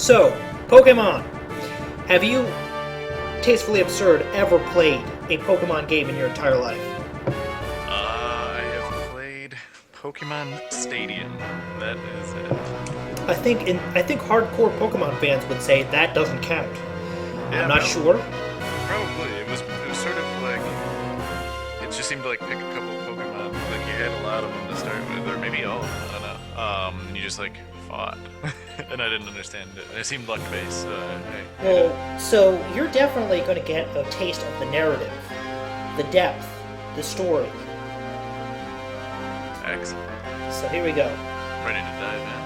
So, Pokemon. Have you, Tastefully Absurd, ever played a Pokemon game in your entire life? I have played Pokemon Stadium. That is it. I think hardcore Pokemon fans would say that doesn't count. Yeah, I'm not sure. Probably. It was sort of like it just seemed to like pick a couple of Pokemon. Like you had a lot of them to start with, or maybe all of them. I don't know. And you just like fought, and I didn't understand it. It seemed luck based. Well, so you're definitely going to get a taste of the narrative, the depth, the story. Excellent. So here we go. Ready to dive in.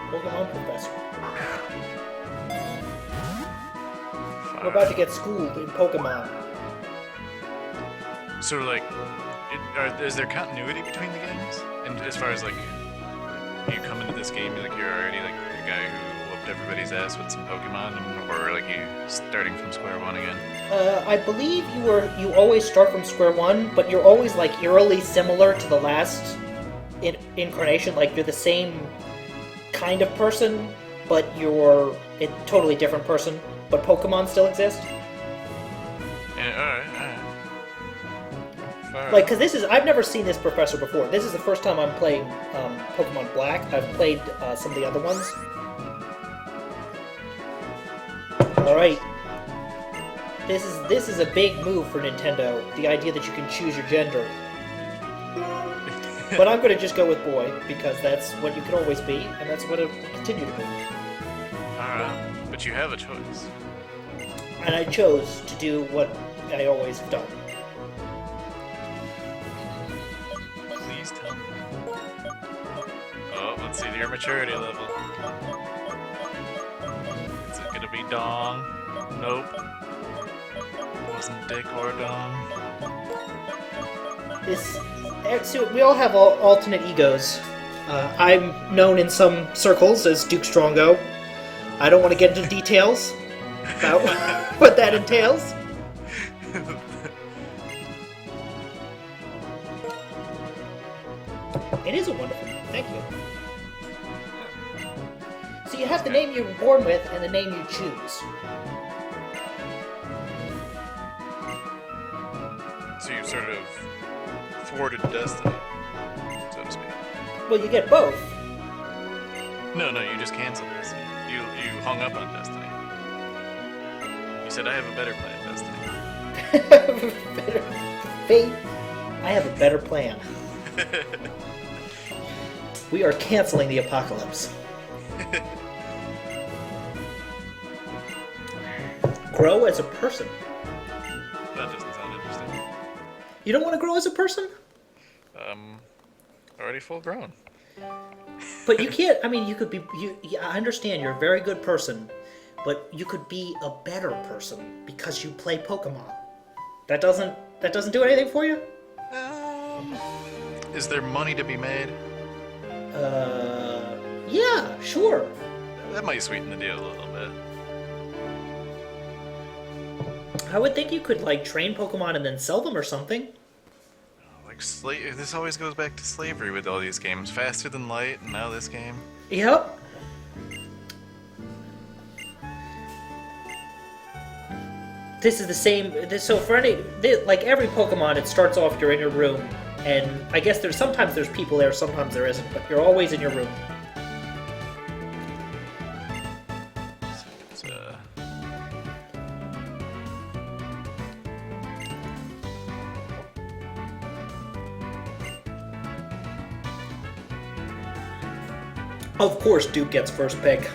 Pokemon Professor. We're about to get schooled in Pokemon. So like, is there continuity between the games? And as far as like, you come into this game, you're already like a guy who whooped everybody's ass with some Pokemon, or like you starting from square one again? I believe you always start from square one, but you're always like eerily similar to the last incarnation. Like you're the same kind of person, but you're a totally different person. But Pokemon still exist. Yeah, alright. Like, because I've never seen this professor before. This is the first time I'm playing Pokemon Black. I've played some of the other ones. Alright. This is a big move for Nintendo, the idea that you can choose your gender. But I'm going to just go with boy, because that's what you can always be, and that's what it will continue to be. Alright, but you have a choice. And I chose to do what I always have done. Please tell me. Oh, let's see your maturity level. Is it gonna be dong? Nope. Wasn't dick or dong. So we all have alternate egos. I'm known in some circles as Duke Strongo. I don't want to get into details about what that entails. It is a wonderful name. Thank you. So you have the name you were born with and the name you choose. So you sort of thwarted destiny, so to speak. Well, you get both. No, you just canceled destiny. You hung up on destiny. You said I have a better plan, destiny. Better fate. I have a better plan. We are canceling the apocalypse. Grow as a person. That doesn't sound interesting. You don't want to grow as a person? Already full grown. But you can't. I mean, you could be. I understand you're a very good person, but you could be a better person because you play Pokemon. That doesn't do anything for you? Is there money to be made? Yeah, sure. That might sweeten the deal a little bit. I would think you could like train Pokemon and then sell them or something. Like this always goes back to slavery with all these games. Faster than light, and now this game. Yep. This is the same. So for like every Pokemon, it starts off you're in your room, and I guess sometimes there's people there, sometimes there isn't, but you're always in your room. It's, Of course, Duke gets first pick.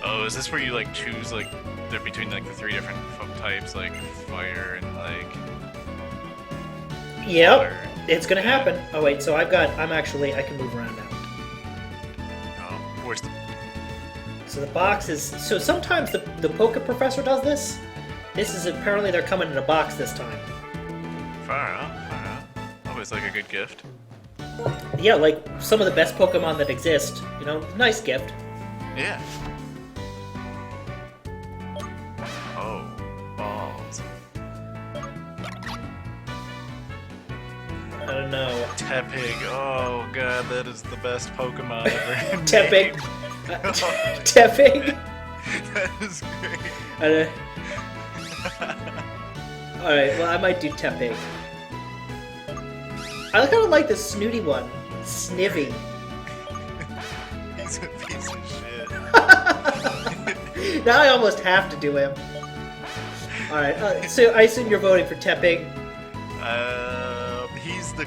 Oh, is this where you like choose like they're between like the three different types, like fire and like Yep, water? it's gonna happen. Oh wait, so I can move around now. Oh, where's the? So the box is, so sometimes the Poke Professor does this. This is apparently they're coming in a box this time. Far out. was like a good gift. Yeah, like some of the best Pokemon that exist. You know, nice gift. Yeah. Oh, balls. I don't know. Tepig. Oh god, that is the best Pokemon ever. Tepig. named. Tepig. That is great. Alright, well, I might do Tepig. I kind of like the snooty one. Snivy. He's a piece of shit. Now I almost have to do him. Alright, so I assume you're voting for Tepig. He's the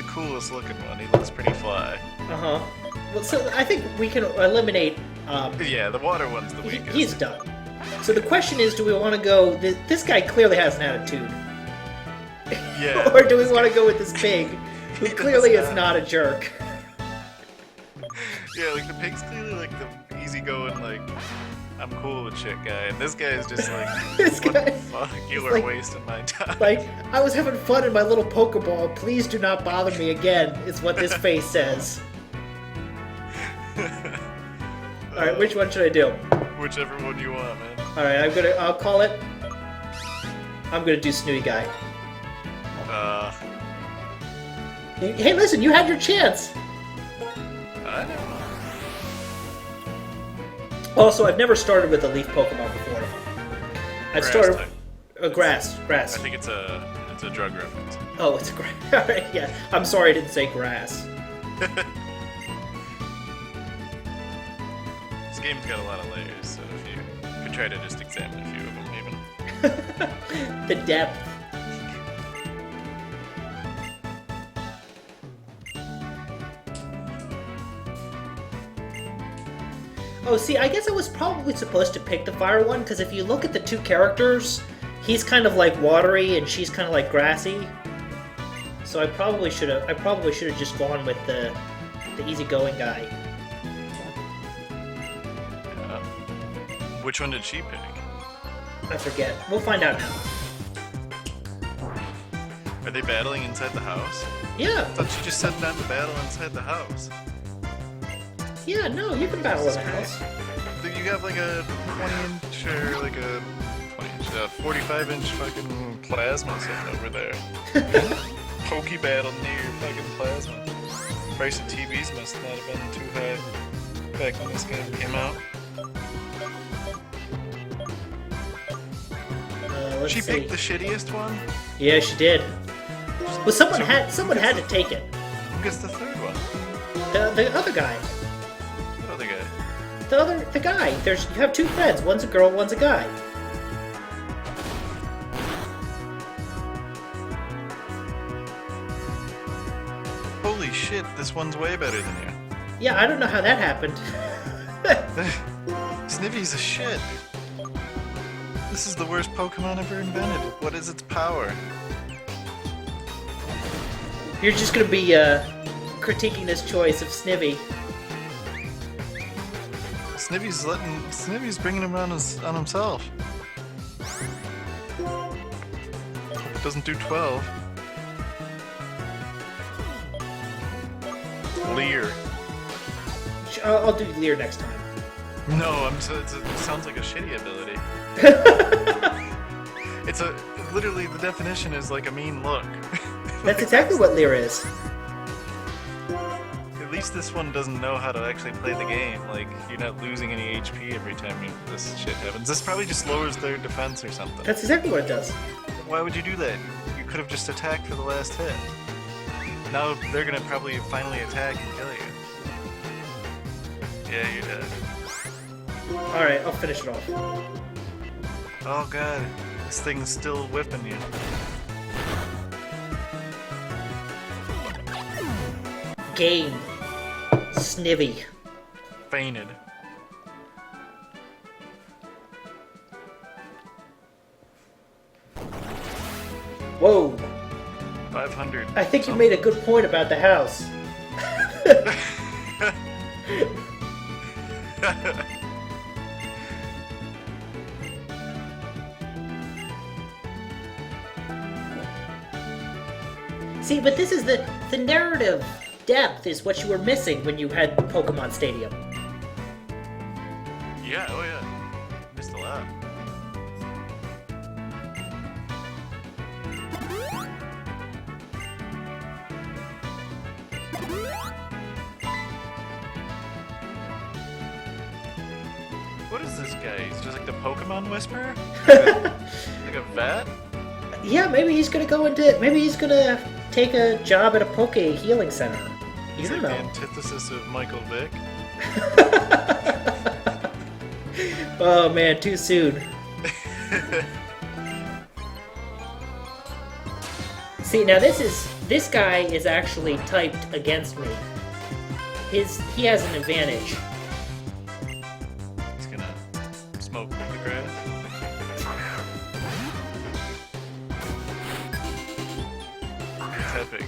coolest looking one. He looks pretty fly. Uh-huh. Well, so I think we can eliminate... Yeah, the water one's the weakest. He's done. So the question is, do we want to go... This guy clearly has an attitude. Yeah. Or do we want to go with this pig, who clearly is not a jerk? Yeah, like the pig's clearly like the easygoing, like, I'm cool with shit guy, and this guy is just like, This what guy the fuck? You is are like- wasting my time. Like, I was having fun in my little Pokeball. Please do not bother me again, is what this face says. Alright, which one should I do? Whichever one you want, man. Alright, I'll call it. I'm gonna do Snooty Guy. Hey, listen, you had your chance! I don't know. Also, I've never started with a leaf Pokemon before. I've Grass started... type. Grass. I think it's a drug reference. Oh, it's a grass. Alright, yeah. I'm sorry I didn't say grass. This game's got a lot of layers, so if you could try to just examine a few of them, even. The depth. Oh, see, I guess I was probably supposed to pick the fire one, because if you look at the two characters, he's kind of like watery and she's kind of like grassy. So I probably should have just gone with the easygoing guy. Which one did she pick? I forget. We'll find out now. Are they battling inside the house? Yeah. I thought she just said not to battle inside the house. Yeah, no, you can battle in the house. You have like a 20-inch or like a 20-inch, 45-inch fucking plasma sitting over there. Pokey battle near your fucking plasma. Price of TVs must not have been too high back when this game came out. Let's She see. picked the shittiest one? Yeah, she did. Well, someone had to take it. Who gets the third one? The other guy. What other guy? The guy. You have two friends. One's a girl, one's a guy. Holy shit, this one's way better than you. Yeah, I don't know how that happened. Snivvy's a shit. This is the worst Pokemon ever invented. What is its power? You're just gonna be critiquing this choice of Snivy. Snivvy's bringing him on himself. Hope it doesn't do 12. Leer. I'll do Leer next time. No, it sounds like a shitty ability. Literally the definition is like a mean look. That's exactly what Leer is. At least this one doesn't know how to actually play the game. Like, you're not losing any HP every time this shit happens. This probably just lowers their defense or something. That's exactly what it does. Why would you do that? You could have just attacked for the last hit. Now they're gonna probably finally attack and kill you. Yeah, you're dead. Alright, I'll finish it off. Oh god, this thing's still whipping you. Game. Snivy. Fainted. Whoa. 500. I think you made a good point about the house. See, but this is the narrative depth is what you were missing when you had Pokemon Stadium. Yeah, oh yeah. Missed a lot. What is this guy? He's just like the Pokemon Whisperer? Like a vet? Yeah, maybe he's gonna go into. Maybe he's gonna take a job at a Poke Healing Center. You He's don't like know. the antithesis of Michael Vick. Oh man, too soon. See, now this guy is actually typed against me. He has an advantage. He's gonna smoke the grass. Epic.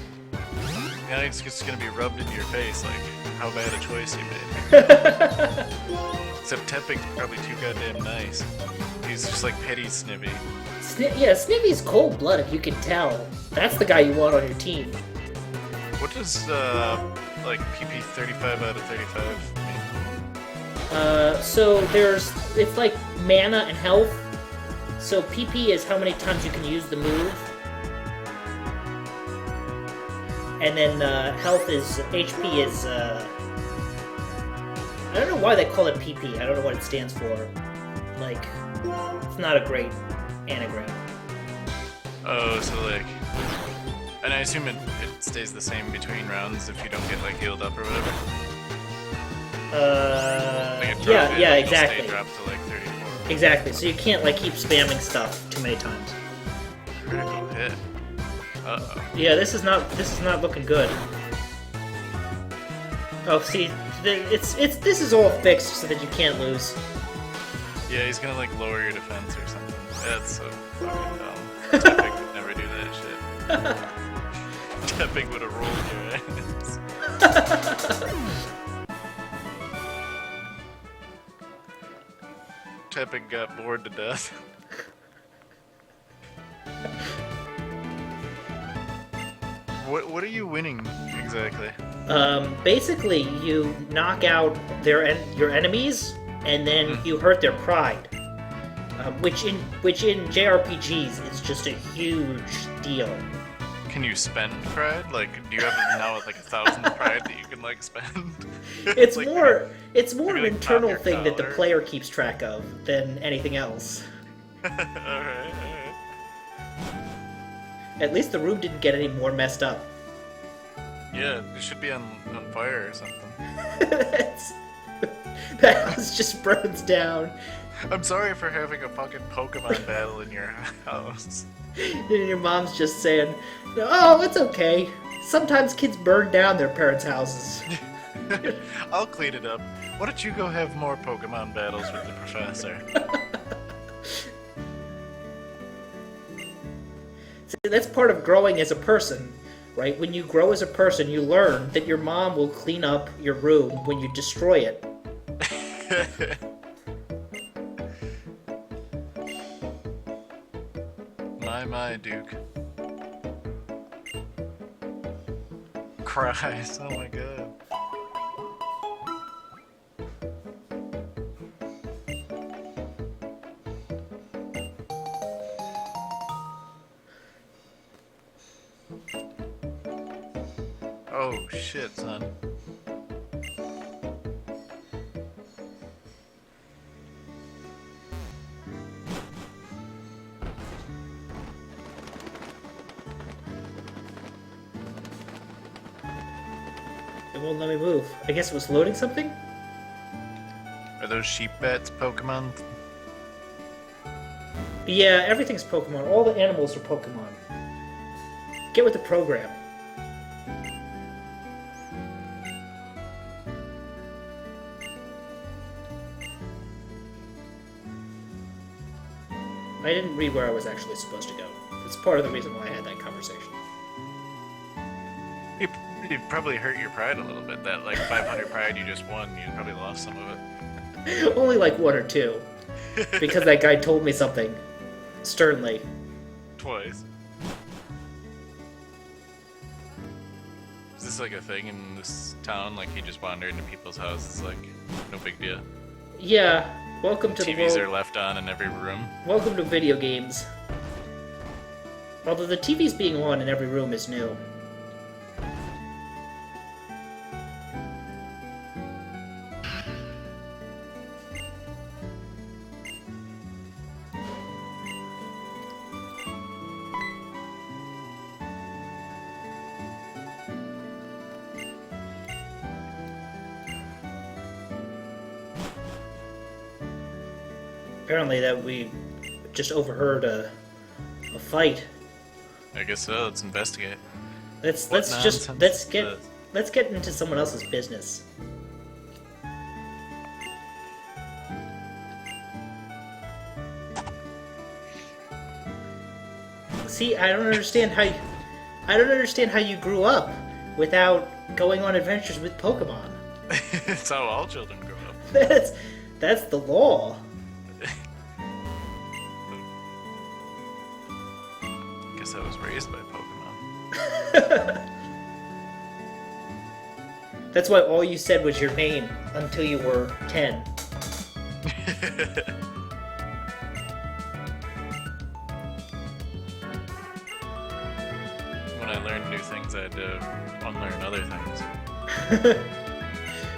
Now it's just gonna be rubbed into your face like how bad a choice you made. Except Tepig's probably too goddamn nice. He's just like petty Snivy. Yeah, Snivvy's cold-blooded, you can tell. That's the guy you want on your team. What does like PP 35 out of 35 mean? So it's like mana and health. So PP is how many times you can use the move. And then health is, HP is, I don't know why they call it PP. I don't know what it stands for. Like, it's not a great anagram. Oh, so like... And I assume it stays the same between rounds if you don't get like healed up or whatever? Like yeah, it'll exactly. Stay dropped to like 34. Exactly, so you can't like keep spamming stuff too many times. Critical hit. Uh-oh. Yeah, this is not looking good. Oh, see, this is all fixed so that you can't lose. Yeah, he's gonna like lower your defense or something. That's so fucking dumb. Tepig would never do that shit. Tepig would have rolled your ass. Tepig got bored to death. What are you winning exactly? Basically, you knock out your enemies, and then you hurt their pride, which in JRPGs is just a huge deal. Can you spend pride? Like, do you have now like 1,000 pride that you can like spend? It's like, more an like, internal pop your thing that the collar. player keeps track of than anything else. Alright. At least the room didn't get any more messed up. Yeah, it should be on fire or something. That house just burns down. I'm sorry for having a fucking Pokemon battle in your house. And your mom's just saying, "Oh, it's okay. Sometimes kids burn down their parents' houses." I'll clean it up. Why don't you go have more Pokemon battles with the professor? See, that's part of growing as a person, right? When you grow as a person, you learn that your mom will clean up your room when you destroy it. My Duke. Cries. Oh my god. Oh shit, son. It won't let me move. I guess it was loading something? Are those sheep bats Pokemon? Yeah, everything's Pokemon. All the animals are Pokemon. Get with the program. I didn't read where I was actually supposed to go. It's part of the reason why I had that conversation. You probably hurt your pride a little bit. That like 500 pride you just won, you probably lost some of it. Only like one or two. Because that guy told me something. Sternly. Twice. Is this like a thing in this town? Like he just wandered into people's houses, like no big deal. Yeah, welcome to the TVs world. are left on in every room. Welcome to video games. Although the TVs being on in every room is new. Apparently that we just overheard a fight. I guess so. Let's investigate. Let's What just nonsense is let's get into someone else's business. See, I don't understand how you grew up without going on adventures with Pokemon. It's how all children grow up. That's the law. Guess I was raised by Pokemon. That's why all you said was your name until you were 10. When I learned new things, I had to unlearn other things.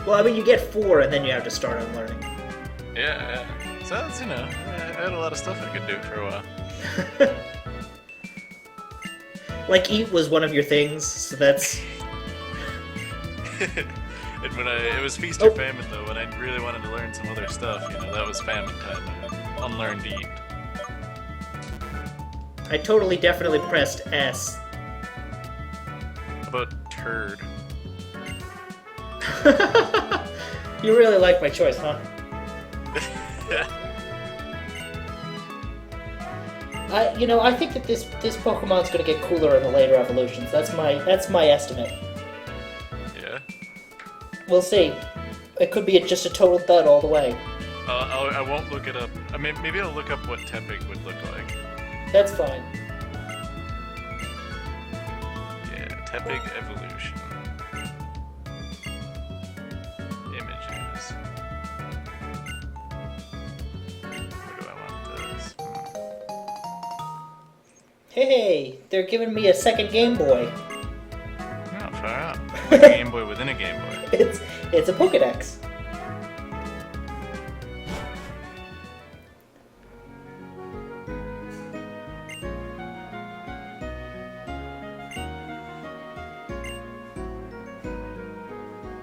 Well, I mean, you get 4 and then you have to start unlearning. Yeah. So that's, I had a lot of stuff I could do for a while. Like, eat was one of your things, so that's... And when it was feast or famine though, when I really wanted to learn some other stuff, that was famine time. I unlearned to eat. I totally definitely pressed S. How about turd? You really like my choice, huh? I think that this Pokemon's gonna get cooler in the later evolutions. That's my estimate. Yeah. We'll see. It could be just a total dud all the way. I won't look it up. I mean, maybe I'll look up what Tepig would look like. That's fine. Yeah, Tepig evolution. Images. Where do I want this? Hey, they're giving me a second Game Boy. Oh, far out. Like a Game Boy within a Game Boy. It's a Pokedex.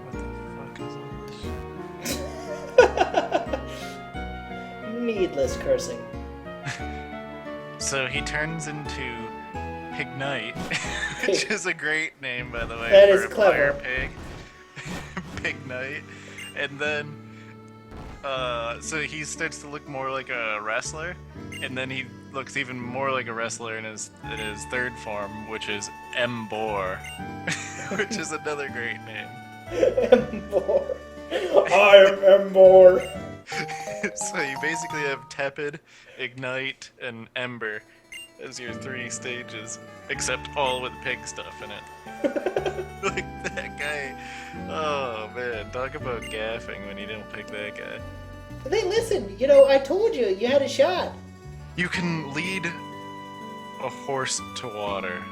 What the fuck is all this? Needless cursing. So he turns into Pignite, which is a great name, by the way, That for is a clever. fire pig. Pignite. And then, so he starts to look more like a wrestler, and then he looks even more like a wrestler in his third form, which is Embor, which is another great name. Embor. I am Embor. So you basically have Tepid, Ignite, and Ember as your 3 stages, except all with pig stuff in it. Like that guy. Oh man, talk about gaffing when you don't pick that guy. Hey, listen, I told you had a shot. You can lead a horse to water,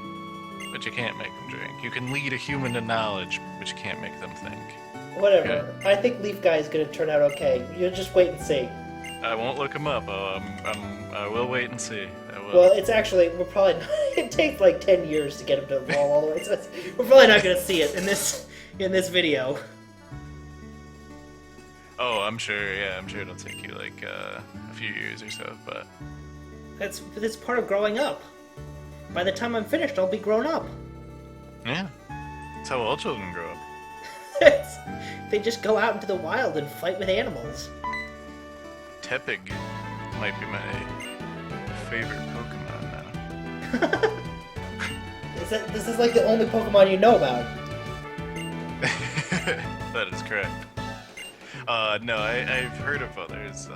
but you can't make them drink. You can lead a human to knowledge, but you can't make them think. Whatever. Okay. I think Leaf Guy is gonna turn out okay. You'll just wait and see. I won't look him up. I will wait and see. I will. Well, it's actually we're probably not, it takes like 10 years to get him to evolve all the way. So we're probably not gonna see it in this video. Oh, I'm sure. Yeah, I'm sure it'll take you like a few years or so, but That's part of growing up. By the time I'm finished, I'll be grown up. yeah, that's how all children grow up. They just go out into the wild and fight with animals. Tepig might be my favorite Pokemon now. This is like the only Pokemon you know about. That is correct. No, I've heard of others.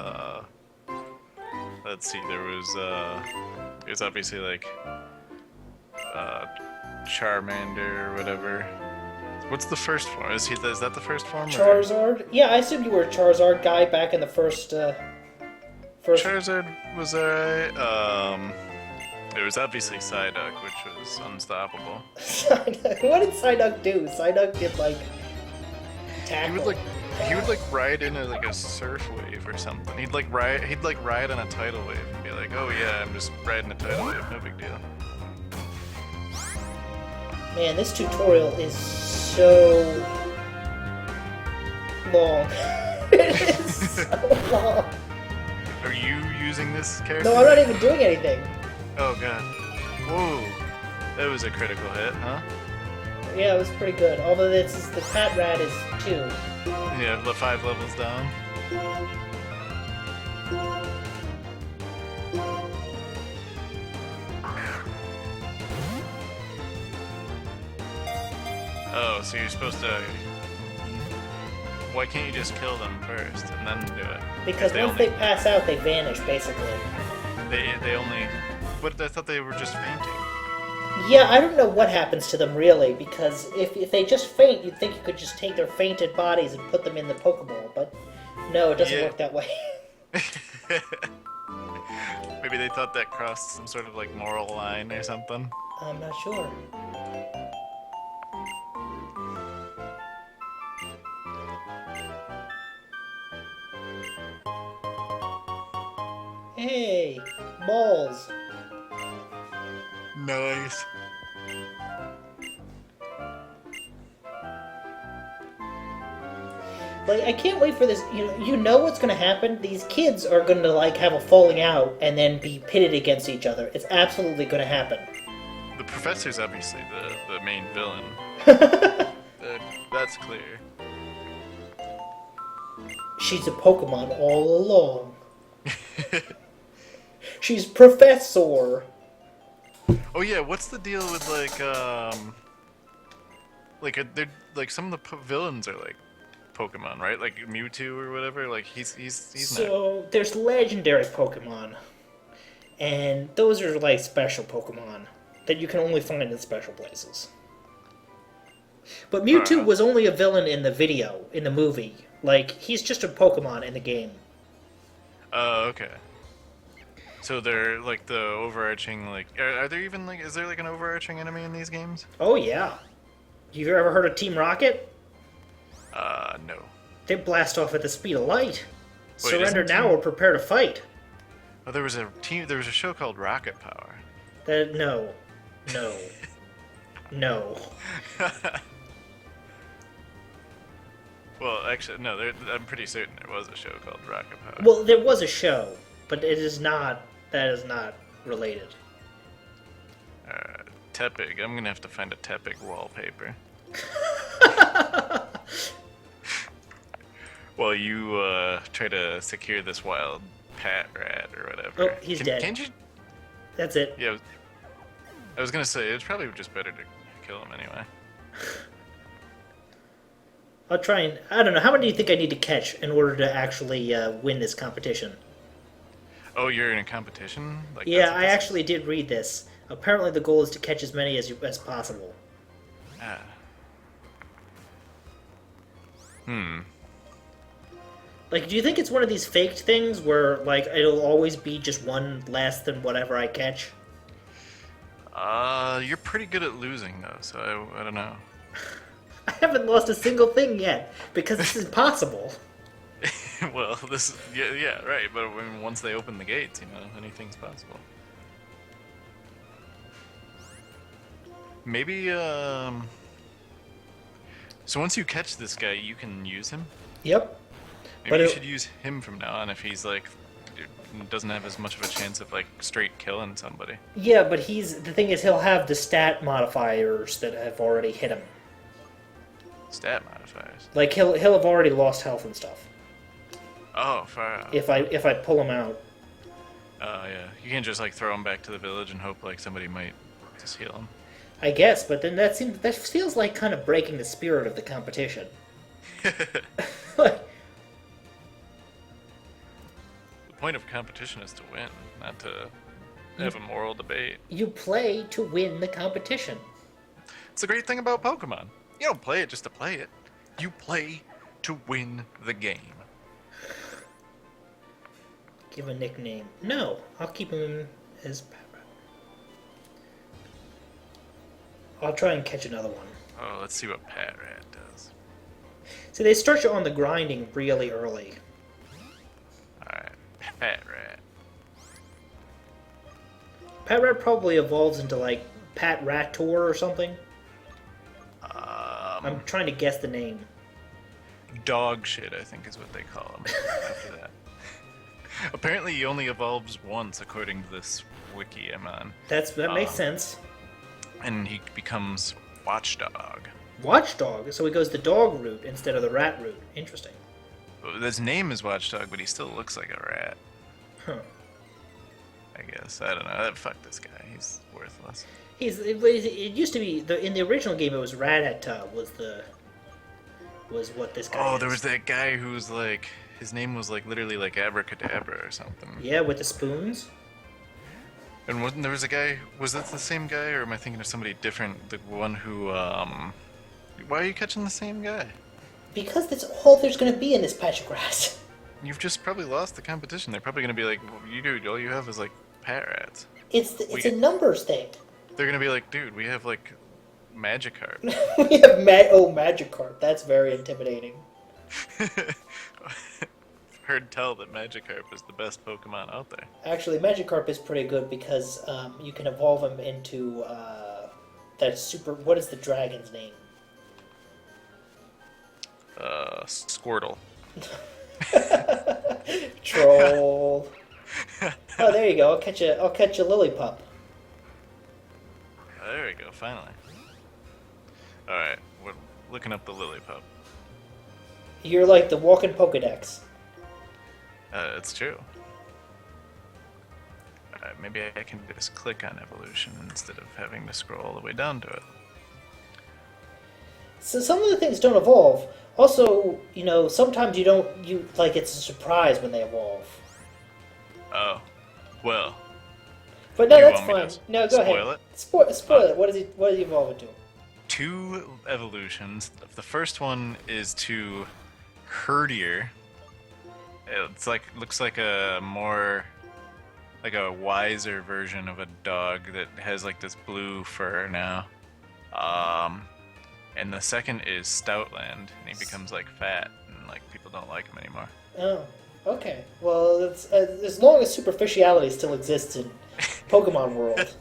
Let's see, there's obviously like Charmander or whatever. What's the first form? Is that the first form? Or? Charizard? Yeah, I assume you were a Charizard guy back in the first. Charizard was alright. There was obviously Psyduck, which was unstoppable. Psyduck. What did Psyduck do? Psyduck did like tackle. He would like ride in like a surf wave or something. He'd ride on a tidal wave and be like, "Oh yeah, I'm just riding a tidal wave, no big deal." Man, this tutorial is so long. It is so long. Are you using this character? No, I'm not even doing anything. Oh god. Whoa. That was a critical hit, huh? Yeah, it was pretty good. Although the Pat Rat is 2. Yeah, 5 levels down. Oh, so you're supposed to... Why can't you just kill them first and then do it? Because once they pass out, they vanish, basically. They only... But I thought they were just fainting. Yeah, I don't know what happens to them, really, because if they just faint, you'd think you could just take their fainted bodies and put them in the Pokeball, but no, it doesn't work that way. Maybe they thought that crossed some sort of, like, moral line or something? I'm not sure. Hey, balls. Nice. Like, I can't wait for this. You know what's gonna happen? These kids are gonna, like, have a falling out and then be pitted against each other. It's absolutely gonna happen. The professor's obviously the main villain. That's clear. She's a Pokemon all along. She's Professor. Oh yeah, what's the deal with they're like some of the villains are like Pokemon, right? Like Mewtwo or whatever. Like he's so there's legendary Pokemon, and those are like special Pokemon that you can only find in special places. But Mewtwo was only a villain in the movie. Like, he's just a Pokemon in the game. Oh, okay. So they're like the overarching, like, are there even like, is there like an overarching enemy in these games? Oh yeah. You ever heard of Team Rocket? No. They blast off at the speed of light. Wait, Surrender now or prepare to fight. Oh, there was a show called Rocket Power. No. No. Well, actually, no. I'm pretty certain there was a show called Rocket Power. Well, there was a show, but it is not. That is not related. Tepig. I'm gonna have to find a Tepig wallpaper. While you try to secure this wild Pat Rat or whatever. Oh, he's dead. Can't you? That's it. Yeah. I was gonna say it's probably just better to kill him anyway. I'll try and... I don't know. How many do you think I need to catch in order to actually win this competition? Oh, you're in a competition? Like, yeah, I actually did read this. Apparently the goal is to catch as many as possible. Ah. Like, do you think it's one of these faked things where, like, it'll always be just one less than whatever I catch? You're pretty good at losing, though, so I don't know. I haven't lost a single thing yet, because this is possible. Well, yeah, right, but when, once they open the gates, anything's possible. Maybe, so once you catch this guy, you can use him? Yep. Maybe you should use him from now on if he's, like, doesn't have as much of a chance of, like, straight killing somebody. Yeah, but the thing is, he'll have the stat modifiers that have already hit him. Stat modifiers? Like, he'll have already lost health and stuff. Oh, far out. If I pull him out. Oh, yeah. You can't just, like, throw him back to the village and hope, like, somebody might just heal him. I guess, but then that feels like kind of breaking the spirit of the competition. The point of competition is to win, not to have a moral debate. You play to win the competition. It's the great thing about Pokemon. You don't play it just to play it. You play to win the game. Give a nickname. No, I'll keep him as Pat Rat. I'll try and catch another one. Oh, let's see what Pat Rat does. See, they start you on the grinding really early. Alright, Pat Rat. Pat Rat probably evolves into, like, Pat Rat Tour or something. I'm trying to guess the name. Dog shit, I think is what they call him after that. Apparently he only evolves once, according to this wiki I'm on. That makes sense. And he becomes Watchdog. Watchdog? So he goes the dog route instead of the rat route. Interesting. His name is Watchdog, but he still looks like a rat. Huh. I guess. I don't know. Fuck this guy. He's worthless. It used to be in the original game. It was Rattata was what this guy. Oh, is. there was that guy who was like, his name was like literally like Abracadabra or something. Yeah, with the spoons. And wasn't there was a guy? Was that the same guy, or am I thinking of somebody different? The one who Why are you catching the same guy? Because that's all there's going to be in this patch of grass. You've just probably lost the competition. They're probably going to be like, well, you dude, all you have is like Pat Rats. It's a numbers thing. They're going to be like, dude, we have like Magikarp. We have Magikarp. That's very intimidating. Heard tell that Magikarp is the best Pokemon out there. Actually, Magikarp is pretty good because you can evolve him into that super. What is the dragon's name? Squirtle. Troll. Oh, there you go. I'll catch a Lillipup. There we go. Finally. All right, we're looking up the Lillipup. You're like the walking Pokedex. It's true. Alright, maybe I can just click on evolution instead of having to scroll all the way down to it. So some of the things don't evolve. Also, sometimes it's a surprise when they evolve. Oh, well. But no, You that's want me fine. to No, go spoil ahead. it? Spoil it. What does he evolve into? 2 evolutions. The first one is to Herdier. It's looks like a more like a wiser version of a dog that has like this blue fur now. And the second is Stoutland, and he becomes like fat and like people don't like him anymore. Oh, okay. Well, it's, as long as superficiality still exists in Pokemon world.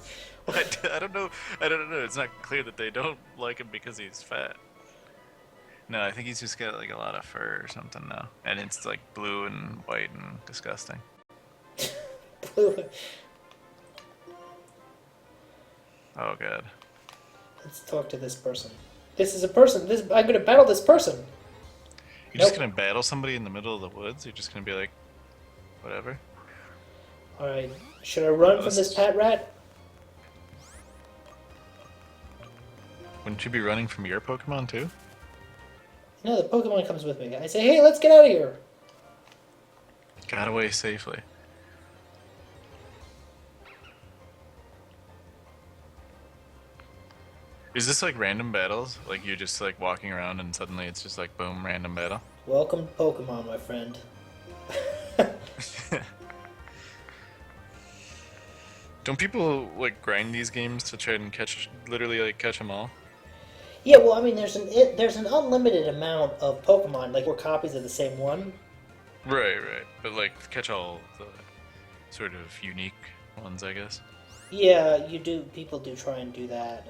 I don't know. It's not clear that they don't like him because he's fat. No, I think he's just got like a lot of fur or something now, and it's like blue and white and disgusting. Blue. Oh god. Let's talk to this person. This is a person. I'm gonna battle this person. You're just gonna battle somebody in the middle of the woods? You're just gonna be like, whatever? Alright. Should I run from this Pat Rat? Wouldn't you be running from your Pokemon too? No, the Pokemon comes with me. I say, hey, let's get out of here. Got away safely. Is this like random battles? Like you're just like walking around and suddenly it's just like boom, random battle? Welcome to Pokemon, my friend. Don't people like grind these games to try and literally catch them all? Yeah, well, I mean, there's an unlimited amount of Pokemon, like 4 copies of the same one. Right. But like catch all the sort of unique ones, I guess. Yeah, you do. People do try and do that.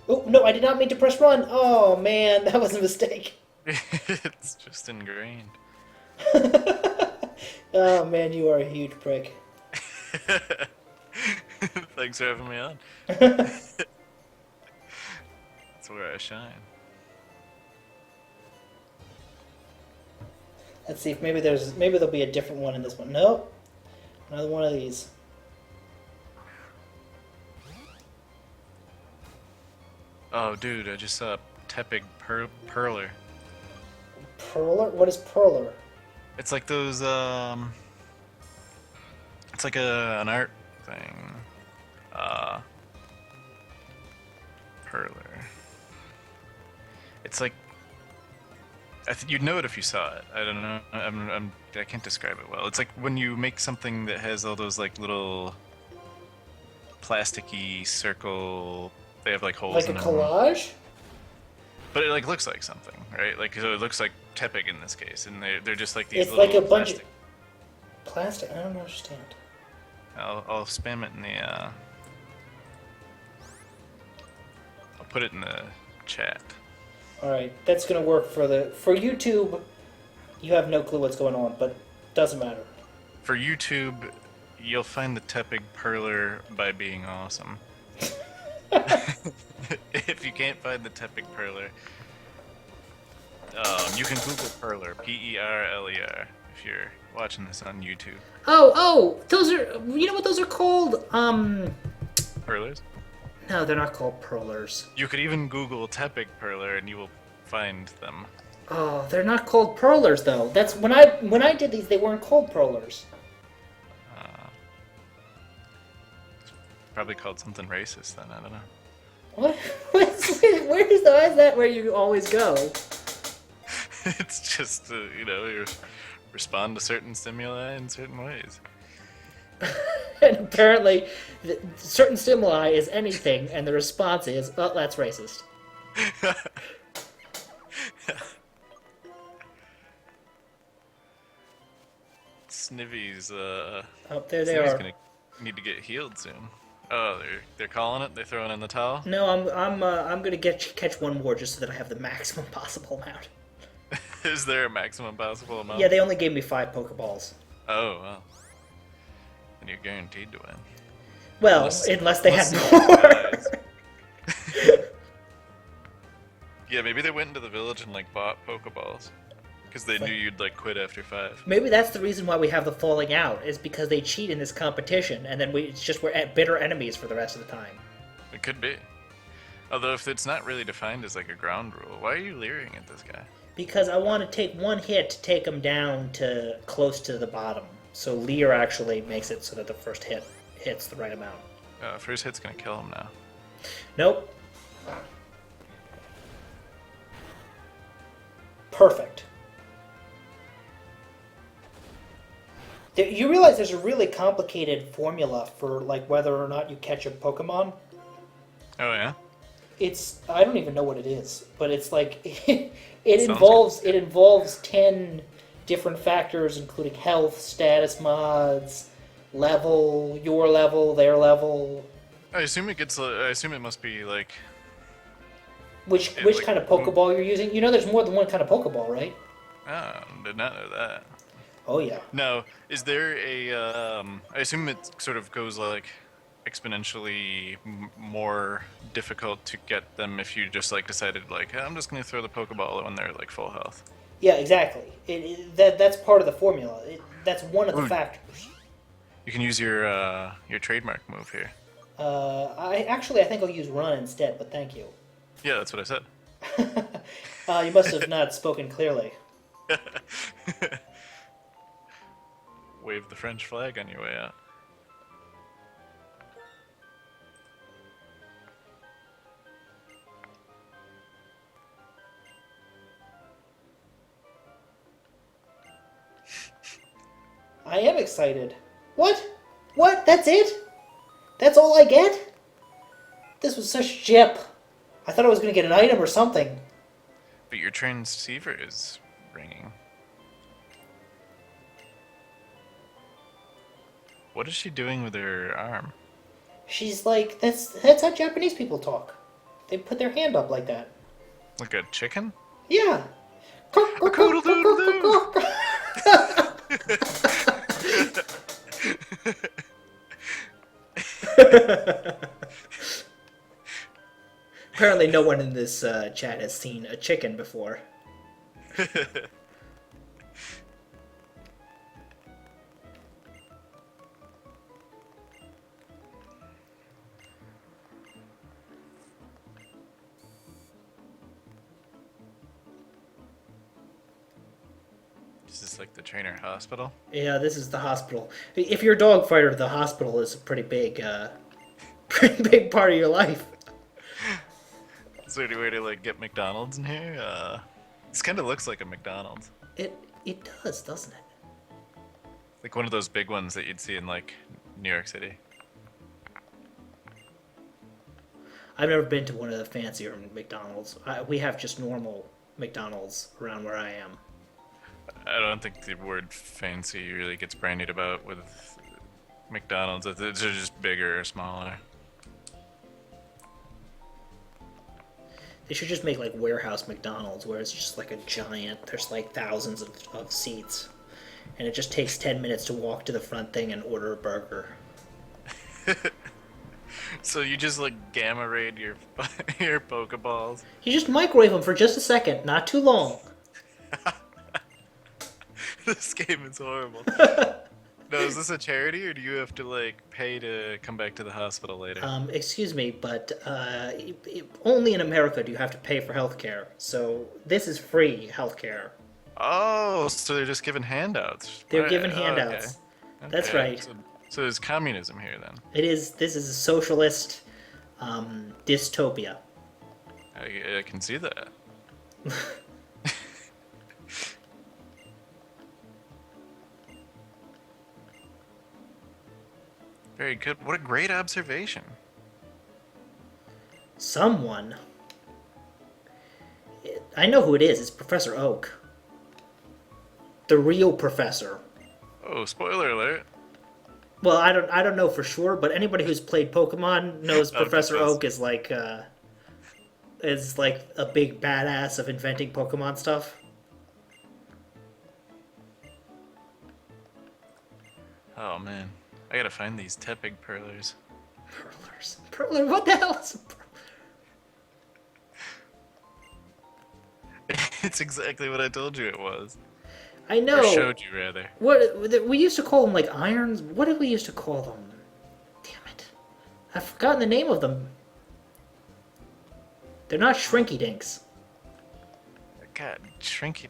Oh no, I did not mean to press run. Oh man, that was a mistake. It's just ingrained. Oh man, you are a huge prick. Thanks for having me on. That's where I shine. Let's see if maybe there'll be a different one in this one. Nope, another one of these. Oh, dude, I just saw Tepig Perler. Perler? What is Perler? It's like those, it's like an art thing. Perler. It's like you'd know it if you saw it. I don't know. I can't describe it well. It's like when you make something that has all those like little plasticky circle. They have like holes Like a in them. collage? But it like looks like something, right? Like so it looks like Tepig in this case, and they're just like these It's little like a bunch plastic. of plastic. I don't understand. I'll spam it in the. I'll put it in the chat. All right, that's gonna work for YouTube. You have no clue what's going on, but doesn't matter. For YouTube, you'll find the Tepig Perler by being awesome. If you can't find the Tepig Perler, you can Google Perler, Perler, if you're watching this on YouTube. Oh, those are. You know what those are called? Perlers? No, they're not called perlers. You could even Google Tepig Perler and you will find them. Oh, they're not called perlers though. That's when I did these, they weren't called perlers. Probably called something racist then, I don't know. What? Why is that where you always go? It's just, you respond to certain stimuli in certain ways. And apparently, certain stimuli is anything, and the response is, "Oh, that's racist." Snivvy's, Oh, there they Snivvy's are. gonna need to get healed soon. Oh, they're calling it. They're throwing in the towel. No, I'm gonna catch one more just so that I have the maximum possible amount. Is there a maximum possible amount? Yeah, they only gave me 5 Pokeballs. Oh well. Then you're guaranteed to win. Well, unless they had someone more. dies. Yeah, maybe they went into the village and like bought Pokeballs because they knew you'd like quit after 5. Maybe that's the reason why we have the falling out, is because they cheat in this competition, and then we're bitter enemies for the rest of the time. It could be. Although if it's not really defined as like a ground rule, why are you leering at this guy? Because I want to take one hit to take him down to close to the bottom. So Leer actually makes it so that the first hit hits the right amount. First hit's gonna kill him now. Nope. Perfect. You realize there's a really complicated formula for like whether or not you catch a Pokemon? Oh yeah? I don't even know what it is, but it's like it Sounds involves 10 different factors, including health, status mods, level, your level, their level. I assume it must be like. Which like, kind of Pokeball you're using? You know, there's more than one kind of Pokeball, right? Oh, did not know that. Oh yeah. No, is there a? I assume it sort of goes like exponentially more difficult to get them if you just like decided like I'm just gonna throw the Pokeball when they're like full health. Yeah, exactly. That's part of the formula. That's one of the Ooh. factors. You can use your trademark move here. I think I'll use run instead, but thank you. Yeah, that's what I said. You must have not spoken clearly. Wave the French flag on your way out. I am excited. What? What? That's it? That's all I get? This was such jip. I thought I was going to get an item or something. But your transceiver is ringing. What is she doing with her arm? She's like, that's how Japanese people talk. They put their hand up like that. Like a chicken? Yeah. A coodle-doodle-doo! Apparently no one in this chat has seen a chicken before. Is this like the trainer hospital? Yeah, this is the hospital. If you're a dog fighter, the hospital is a pretty big part of your life. there any way to like get McDonald's in here? This kind of looks like a McDonald's. It does, doesn't it? Like one of those big ones that you'd see in like New York City. I've never been to one of the fancier McDonald's. We have just normal McDonald's around where I am. I don't think the word fancy really gets brandied about with McDonald's. They're just bigger or smaller. They should just make like warehouse McDonald's where it's just like a giant, there's like thousands of seats. And it just takes 10 minutes to walk to the front thing and order a burger. So you just like gamma rayed your your Pokeballs. You just microwave them for just a second, not too long. This game is horrible. No, is this a charity or do you have to like pay to come back to the hospital later? Excuse me, but only in America do you have to pay for healthcare. So this is free healthcare. Oh, so they're just giving handouts. They're Right, giving okay. handouts. That's Okay, right. So there's communism here then. This is a socialist dystopia. I can see that. Very good. What a great observation. Someone. I know who it is. It's Professor Oak. The real professor. Oh, spoiler alert. Well, I don't know for sure, but anybody who's played Pokemon knows Professor because- Oak is like a big badass of inventing Pokemon stuff. Oh man, I gotta find these Tepig Perlers. Perlers. Perler, what the hell is a It's exactly what I told you it was. I know. Or showed you rather. What we used to call them like irons. What did we used to call them? Damn it, I've forgotten the name of them. They're not Shrinky Dinks. God, Shrinky.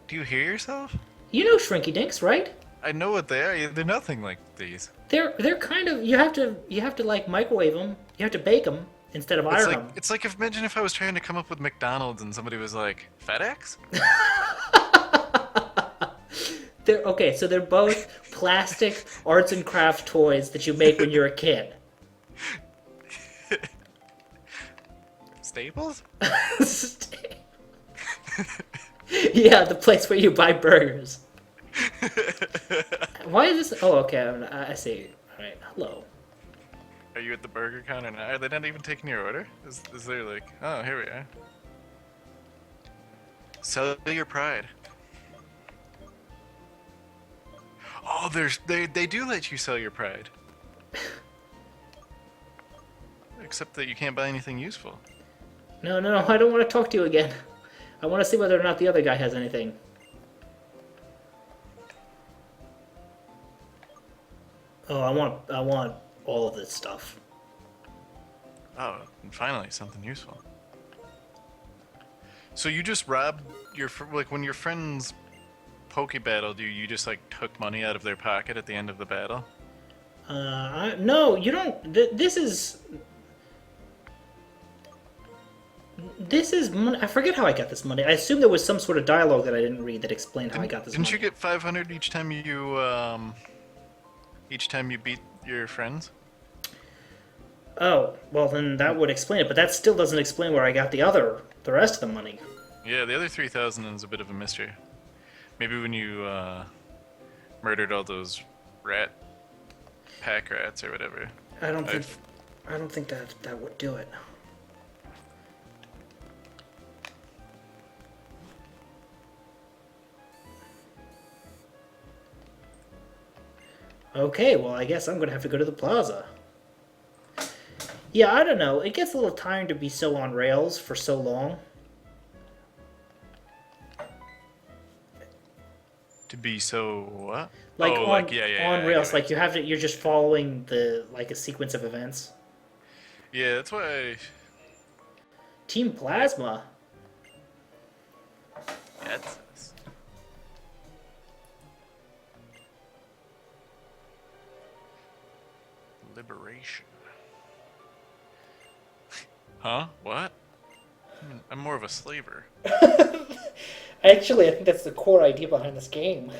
Do you hear yourself? You know Shrinky Dinks, right? I know what they are. They're nothing like these. They're kind of you have to like microwave them. You have to bake them instead of iron them. It's like imagine if I was trying to come up with McDonald's and somebody was like FedEx. Okay, so they're both plastic arts and crafts toys that you make when you're a kid. Staples? Yeah, the place where you buy burgers. Why is this? Oh, okay, I see. All right, hello. Are you at the burger counter now? Are they not even taking your order? Is there like, oh, here we are. Sell your pride. Oh, they do let you sell your pride. Except that you can't buy anything useful. No, I don't want to talk to you again. I want to see whether or not the other guy has anything. Oh, I want all of this stuff. Oh, and finally something useful. So you just robbed like when your friends poke battled you just like took money out of their pocket at the end of the battle? No, you don't. This is money. I forget how I got this money. I assume there was some sort of dialogue that I didn't read that explained how I got this money. Didn't you get 500 each time you beat your friends? Oh, well then that would explain it, but that still doesn't explain where I got the rest of the money. Yeah, the other 3,000 is a bit of a mystery. Maybe when you murdered all those pack rats or whatever. I don't think that would do it. Okay, well I guess I'm gonna have to go to the plaza. Yeah, I don't know. It gets a little tiring to be so on rails for so long. To be so what? Like oh, on, like yeah, on I rails, get it. like you're just following a sequence of events. Yeah, that's why. Team Plasma. That's liberation. Huh? What? I'm more of a slaver. Actually, I think that's the core idea behind this game.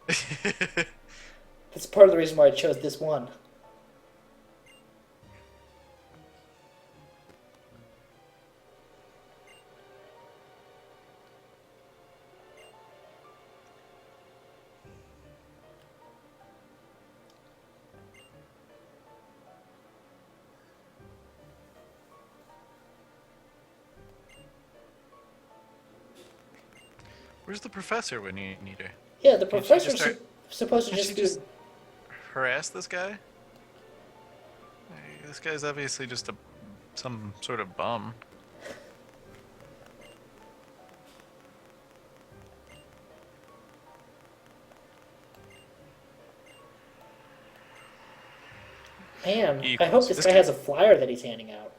That's part of the reason why I chose this one. Where's the professor when you need her? Yeah, the Can't she just professor's start? supposed to Can't she just be. just harass this guy? Hey, this guy's obviously just some sort of bum. Man, I hope Equals. this This guy guy. has a flyer that he's handing out.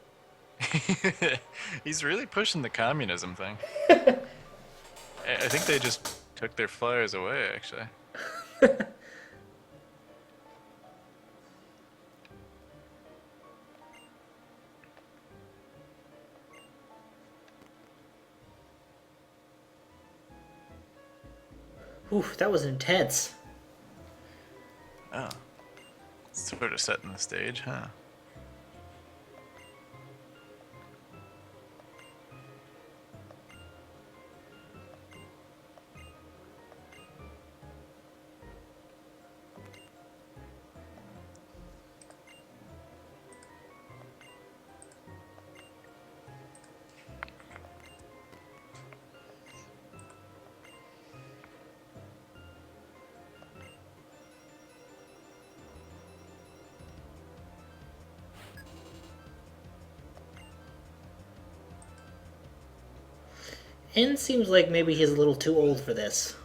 He's really pushing the communism thing. I think they just took their flyers away, actually. Oof, that was intense. Oh. Sort of setting the stage, huh? N seems like maybe he's a little too old for this.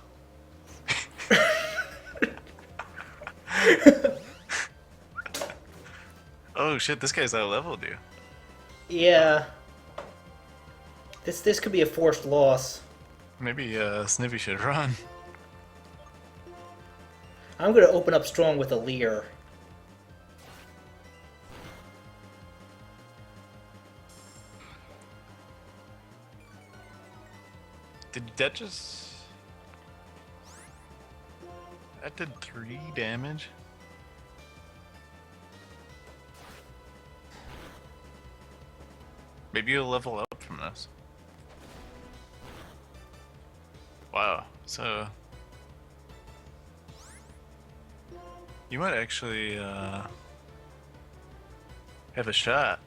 Oh shit, this guy's out leveled you. Yeah. This could be a forced loss. Maybe Snippy should run. I'm gonna open up strong with a Leer. Did that just... That did 3 damage? Maybe you'll level up from this. Wow, so... You might actually, have a shot.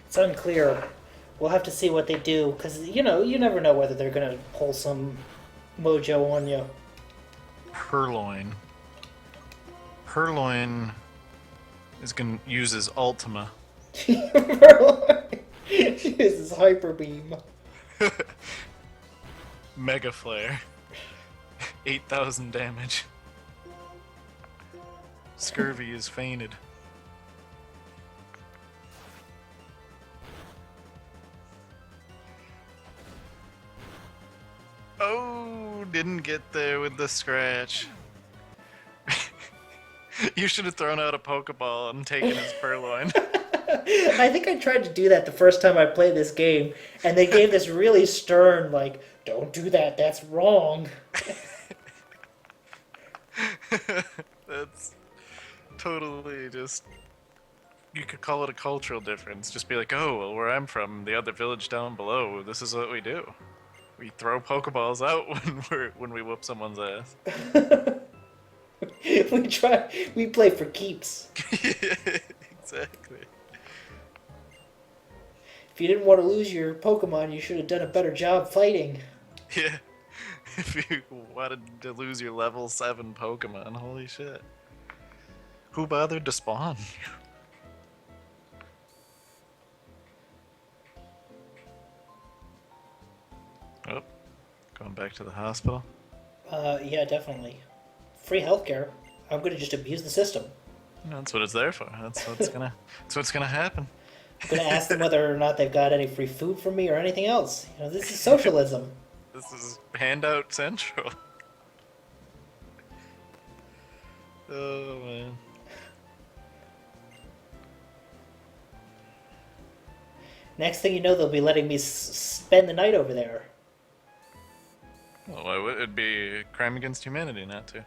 It's unclear. We'll have to see what they do, because, you know, you never know whether they're gonna pull some mojo on you. Purloin. Purloin is gonna use his Ultima. This is Hyper Beam. Mega Flare. 8,000 damage. Scurvy is fainted. Oh, didn't get there with the scratch. You should have thrown out a Pokeball and taken his Purloin. I think I tried to do that the first time I played this game, and they gave this really stern, like, don't do that, that's wrong. That's totally just... You could call it a cultural difference. Just be like, oh, well, where I'm from, the other village down below, this is what we do. We throw Pokeballs out when we whoop someone's ass. We play for keeps. Exactly. If you didn't want to lose your Pokemon, you should have done a better job fighting. Yeah. If you wanted to lose your level 7 Pokemon, holy shit. Who bothered to spawn? Oh, going back to the hospital. Yeah, definitely. Free healthcare. I'm gonna just abuse the system. That's what it's there for. That's what's gonna happen. I'm gonna ask them whether or not they've got any free food for me or anything else. You know, this is socialism. This is handout central. Oh man. Next thing you know, they'll be letting me spend the night over there. Well, it'd be a crime against humanity not to.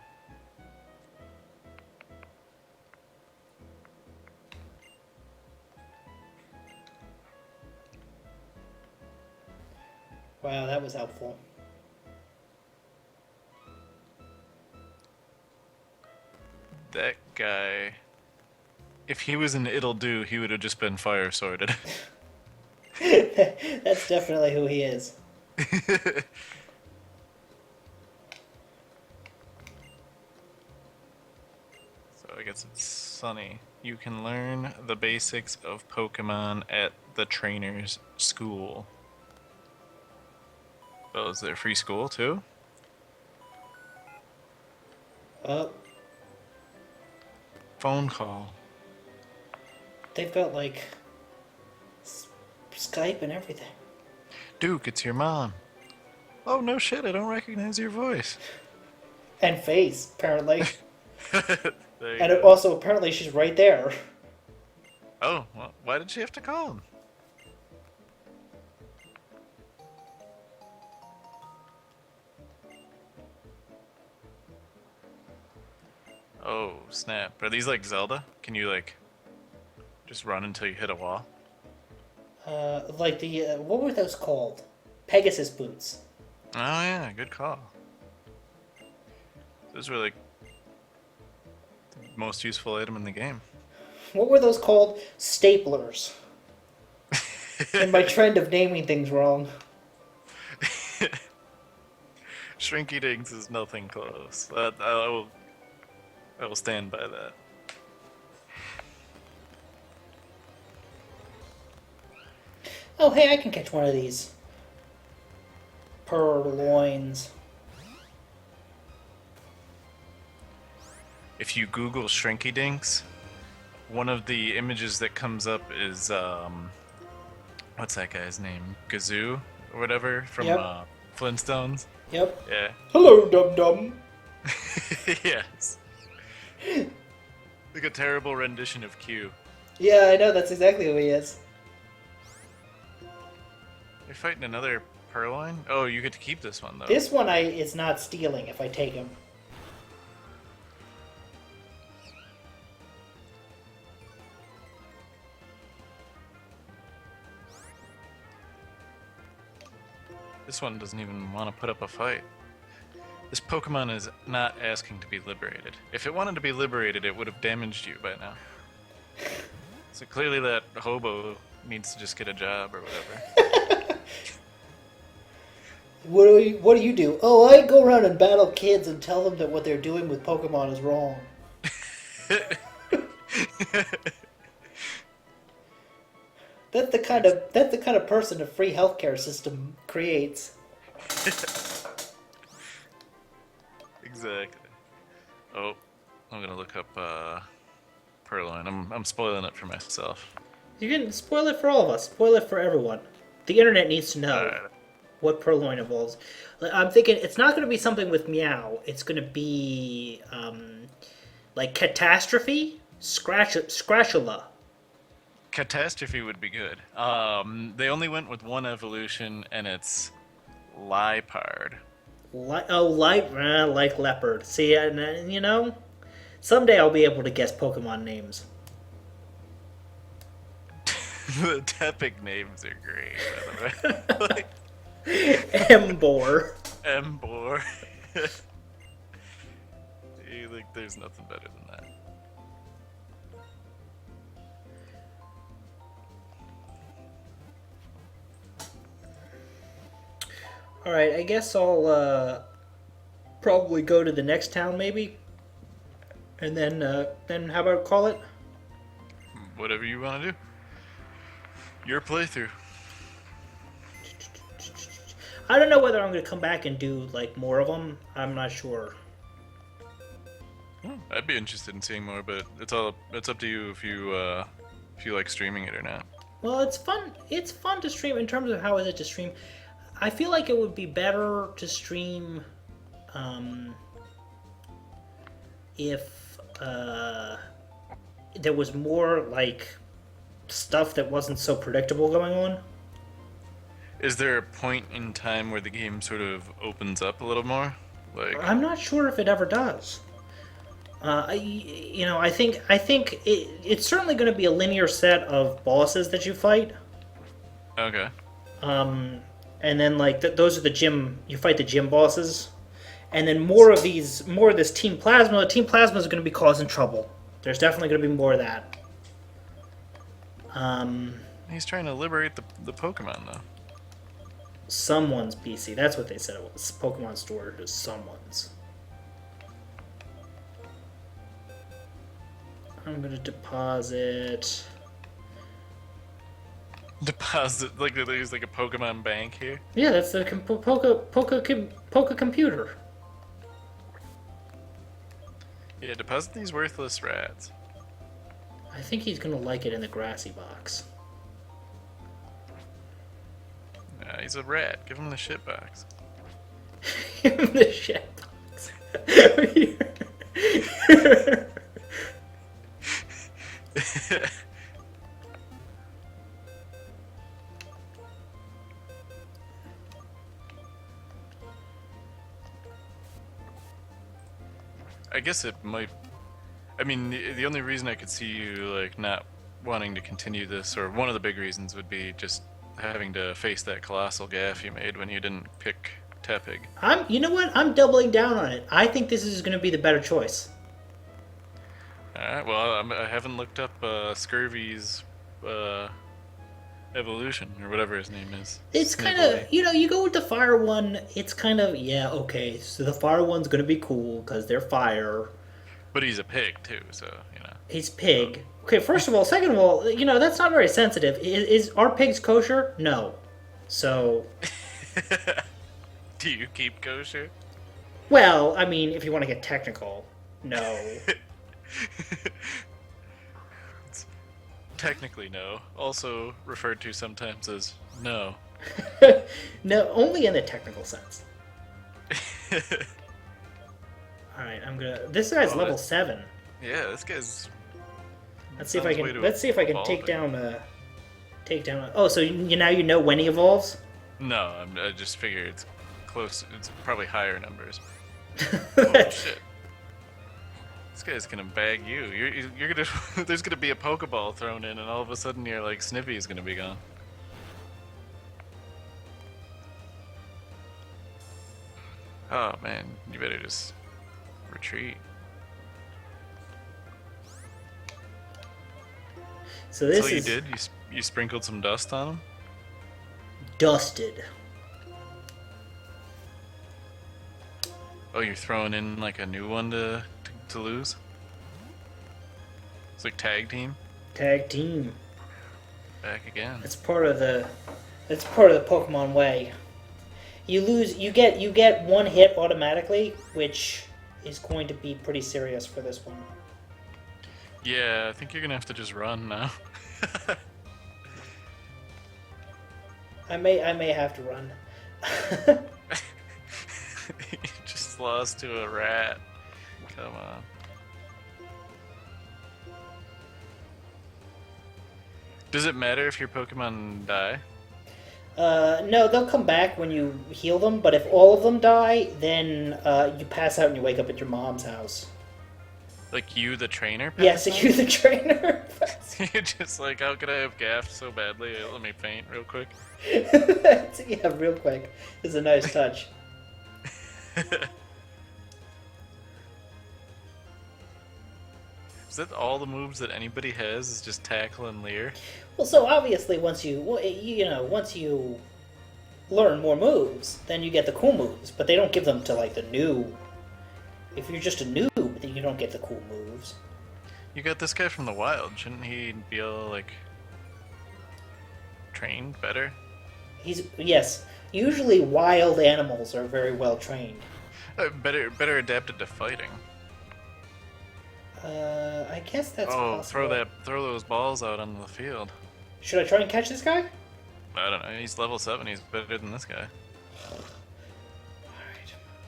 Wow, that was helpful. That guy, if he was an it'll do, he would have just been fire sorted. That's definitely who he is. So I guess it's Sunny. You can learn the basics of Pokemon at the trainer's school. Oh, is there free school too? Phone call. They've got like Skype and everything. Duke, it's your mom. Oh no shit, I don't recognize your voice. And face, apparently. There you And go. also, apparently, she's right there. Oh, well, why did she have to call him? Oh, snap. Are these like Zelda? Can you like just run until you hit a wall? Like the, what were those called? Pegasus boots. Oh yeah, good call. Those were like the most useful item in the game. What were those called? Staplers. And my trend of naming things wrong. Shrinky Dinks is nothing close. I will stand by that. Oh, hey, I can catch one of these. Purloins. If you Google Shrinky Dinks, one of the images that comes up is what's that guy's name? Gazoo or whatever from Yep. Flintstones. Yep. Yeah. Hello, dum-dum. Yes. Like a terrible rendition of Q. Yeah, I know, that's exactly who he is. You're fighting another Purloin? Oh, you get to keep this one though. This one is not stealing if I take him. This one doesn't even want to put up a fight. This Pokemon is not asking to be liberated. If it wanted to be liberated, it would have damaged you by now. So clearly that hobo needs to just get a job or whatever. What do you do? Oh, I go around and battle kids and tell them that what they're doing with Pokemon is wrong. That's the kind of person a free healthcare system creates. Exactly. Oh, I'm gonna look up Purloin. I'm spoiling it for myself. You can spoil it for all of us. Spoil it for everyone. The internet needs to know Alright. what Purloin evolves. I'm thinking it's not going to be something with Meow. It's going to be like Catastrophe, Scratchula. Catastrophe would be good. They only went with one evolution, and it's Liepard. Like leopard. See, and you know, someday I'll be able to guess Pokemon names. The Tepic names are great, by the way. Like, Embor. Embor. Like, there's nothing better than that. All right, I guess I'll probably go to the next town, maybe, and then how about call it? Whatever you want to do. Your playthrough. I don't know whether I'm going to come back and do like more of them. I'm not sure. I'd be interested in seeing more, but it's up to you if you like streaming it or not. Well, it's fun. It's fun to stream. In terms of how is it to stream, I feel like it would be better to stream if there was more like stuff that wasn't so predictable going on. Is there a point in time where the game sort of opens up a little more? Like, I'm not sure if it ever does. I think it's certainly going to be a linear set of bosses that you fight. okay. And then like those are the gym. You fight the gym bosses, and then more of this Team Plasma. Team Plasma is going to be causing trouble. There's definitely going to be more of that. He's trying to liberate the Pokemon, though. Someone's PC. That's what they said it was. Pokemon Store is someone's. I'm gonna deposit. Deposit, like there's like a Pokemon bank here. Yeah, that's the Poke computer. Yeah, deposit these worthless rats. I think he's gonna like it in the grassy box. Nah, he's a rat. Give him the shit box. Give him the shit box. I guess it might. I mean, the only reason I could see you like not wanting to continue this, or one of the big reasons, would be just having to face that colossal gaffe you made when you didn't pick Tepig. You know what? I'm doubling down on it. I think this is gonna be the better choice. Alright, well, I haven't looked up Scurvy's evolution, or whatever his name is. It's kind of, you go with the fire one, it's kind of, yeah, okay, so the fire one's gonna be cool, because they're fire. But he's a pig, too, so, He's pig. Okay, first of all, second of all, that's not very sensitive. Is our pigs kosher? No. So... Do you keep kosher? Well, I mean, if you want to get technical, no. Technically, no. Also referred to sometimes as no. No, only in the technical sense. Alright, this guy's level 7. Yeah, this guy's... Let's see if I can take down. Oh, so now you know when he evolves? No, I just figure it's close. It's probably higher numbers. Oh shit! This guy's gonna bag you. You're gonna. There's gonna be a Pokeball thrown in, and all of a sudden you're like Snippy's gonna be gone. Oh man, you better just retreat. So this That's what is you did? You sprinkled some dust on him? dusted. Oh, you're throwing in like a new one to lose? It's like tag team? Tag team. Back again. That's part of the Pokemon way. You get one hit automatically, which is going to be pretty serious for this one. Yeah, I think you're gonna have to just run now. I may have to run. You just lost to a rat. Come on. Does it matter if your Pokemon die? No, they'll come back when you heal them, but if all of them die, then you pass out and you wake up at your mom's house. Like you, the trainer? Yes, you the trainer. You're just like, how could I have gaffed so badly? Let me faint real quick. Yeah, real quick. It's a nice touch. Is that all the moves that anybody has? Is just tackle and leer? Well, so obviously once you learn more moves, then you get the cool moves, but they don't give them to like the new. If you're just a noob, then you don't get the cool moves. You got this guy from the wild. Shouldn't he be able to, like, trained better? Yes. Usually wild animals are very well trained. Better adapted to fighting. I guess that's possible. Throw those balls out on the field. Should I try and catch this guy? I don't know. He's level 7. He's better than this guy.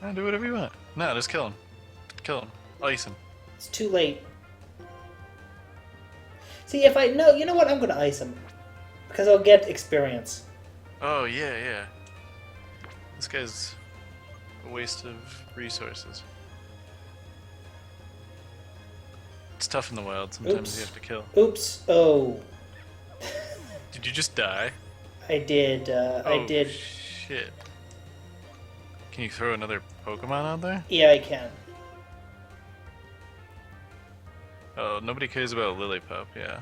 Alright. Do whatever you want. No, just kill him. Kill him. Ice him. It's too late. See, if I know, you know what? I'm gonna ice him because I'll get experience. Oh, yeah, yeah. This guy's a waste of resources. It's tough in the wild. Sometimes you have to kill. Oops. Oh. Did you just die? I did. I did. Shit. Can you throw another Pokemon out there? Yeah, I can. Oh, nobody cares about Lillipup, yeah.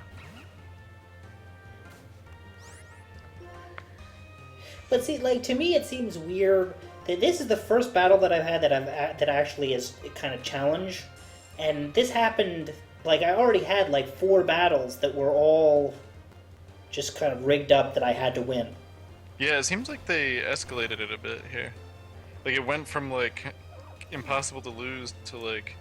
But see, like to me, it seems weird that this is the first battle that I've had that actually is kind of challenge, and this happened. Like I already had like 4 battles that were all just kind of rigged up that I had to win. Yeah, it seems like they escalated it a bit here. Like it went from like impossible to lose to like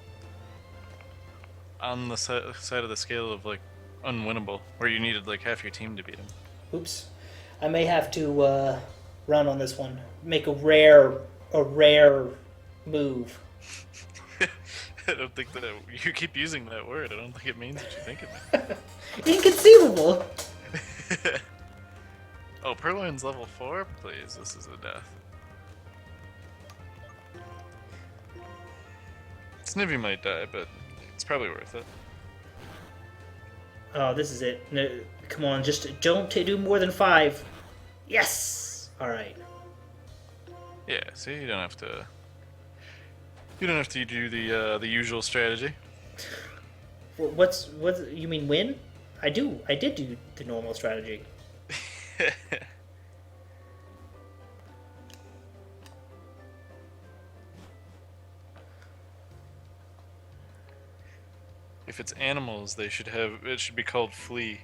on the side of the scale of like unwinnable, where you needed like half your team to beat him. Oops, I may have to run on this one. Make a rare move. I don't think that you keep using that word. I don't think it means what you think it means. Inconceivable. Oh, Purloin's level 4? Please, this is a death. Snivy might die, but it's probably worth it. Oh, this is it. No, come on, just don't do more than 5. Yes. All right. Yeah, see, you don't have to. You don't have to do the usual strategy. What's you mean win? I did do the normal strategy. If it's animals, they should have. It should be called flee,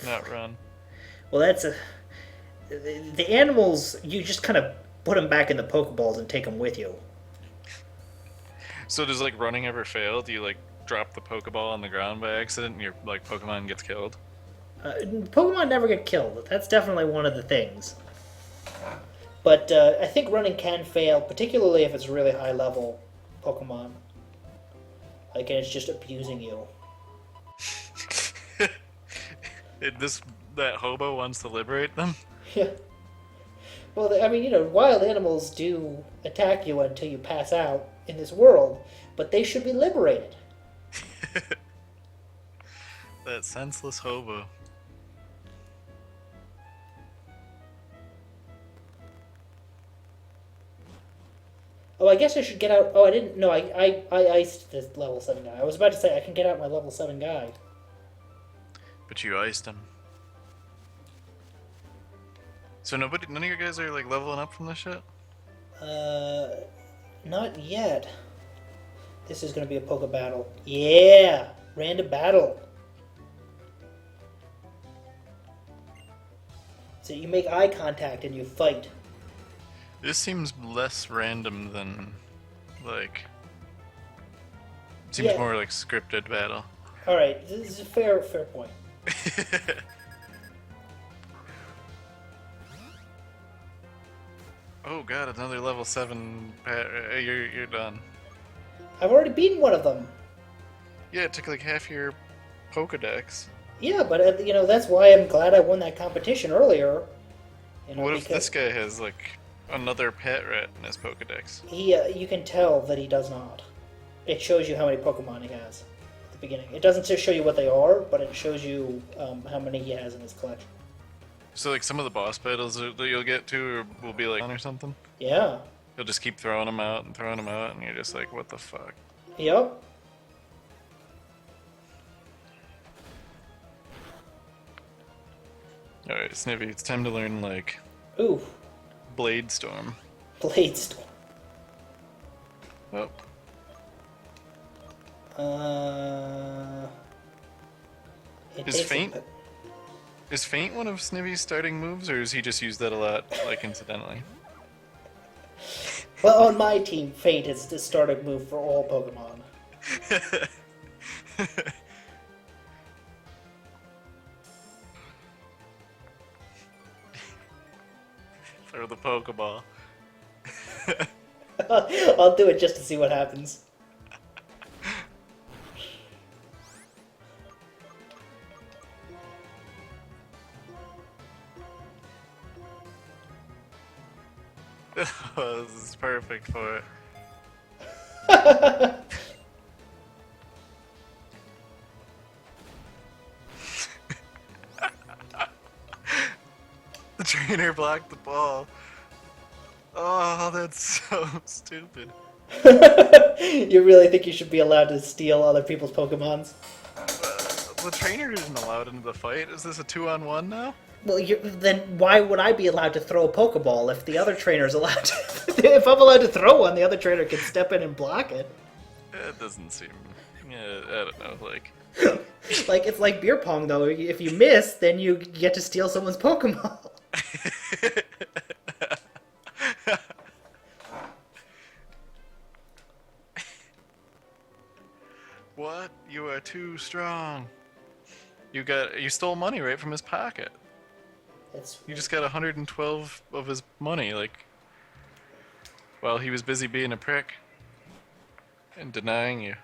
not run. Well, that's the animals. You just kind of put them back in the Pokeballs and take them with you. So does like running ever fail? Do you like drop the Pokeball on the ground by accident and your like Pokemon gets killed? Pokemon never get killed. That's definitely one of the things. But I think running can fail, particularly if it's a really high level Pokemon. Like, and it's just abusing you. That hobo wants to liberate them? Yeah. Well, I mean, you know, wild animals do attack you until you pass out in this world, but they should be liberated. That senseless hobo. Oh, I guess I should get out. Oh, I didn't. No, I iced this level 7 guy. I was about to say I can get out my level 7 guy. But you iced him. So none of your guys are like leveling up from this shit? Not yet. This is gonna be a Poke battle. Yeah! Random battle. So you make eye contact and you fight. This seems less random than, like... Seems more like scripted battle. Alright, this is a fair point. Oh god, another level 7... You're done. I've already beaten one of them. Yeah, it took like half your Pokedex. Yeah, but you know, that's why I'm glad I won that competition earlier. You know, what if this guy has like another pet rat in his Pokedex? You can tell that he does not. It shows you how many Pokemon he has at the beginning. It doesn't just show you what they are, but it shows you how many he has in his collection. So like some of the boss battles that you'll get to will be like or something? Yeah. You'll just keep throwing them out, and you're just like, what the fuck? Yep. Alright, Snivy, it's time to learn, like... Ooh. Blade Storm. Blade Storm. Oh. Is Feint one of Snivy's starting moves, or does he just use that a lot, like, incidentally? Well, on my team, Feint is the starting move for all Pokemon. Throw the Pokeball. I'll do it just to see what happens. Oh, this is perfect for it. The trainer blocked the ball. Oh, that's so stupid. You really think you should be allowed to steal other people's Pokemons? The trainer isn't allowed into the fight. Is this a 2-on-1 now? Well, then why would I be allowed to throw a Pokeball if the other trainer's allowed to? If I'm allowed to throw one, the other trainer can step in and block it. It doesn't seem. Yeah, I don't know. Like, Like, it's like beer pong, though. If you miss, then you get to steal someone's Pokemon. what? You are too strong. You stole money right from his pocket. You just got 112 of his money, like, while he was busy being a prick and denying you.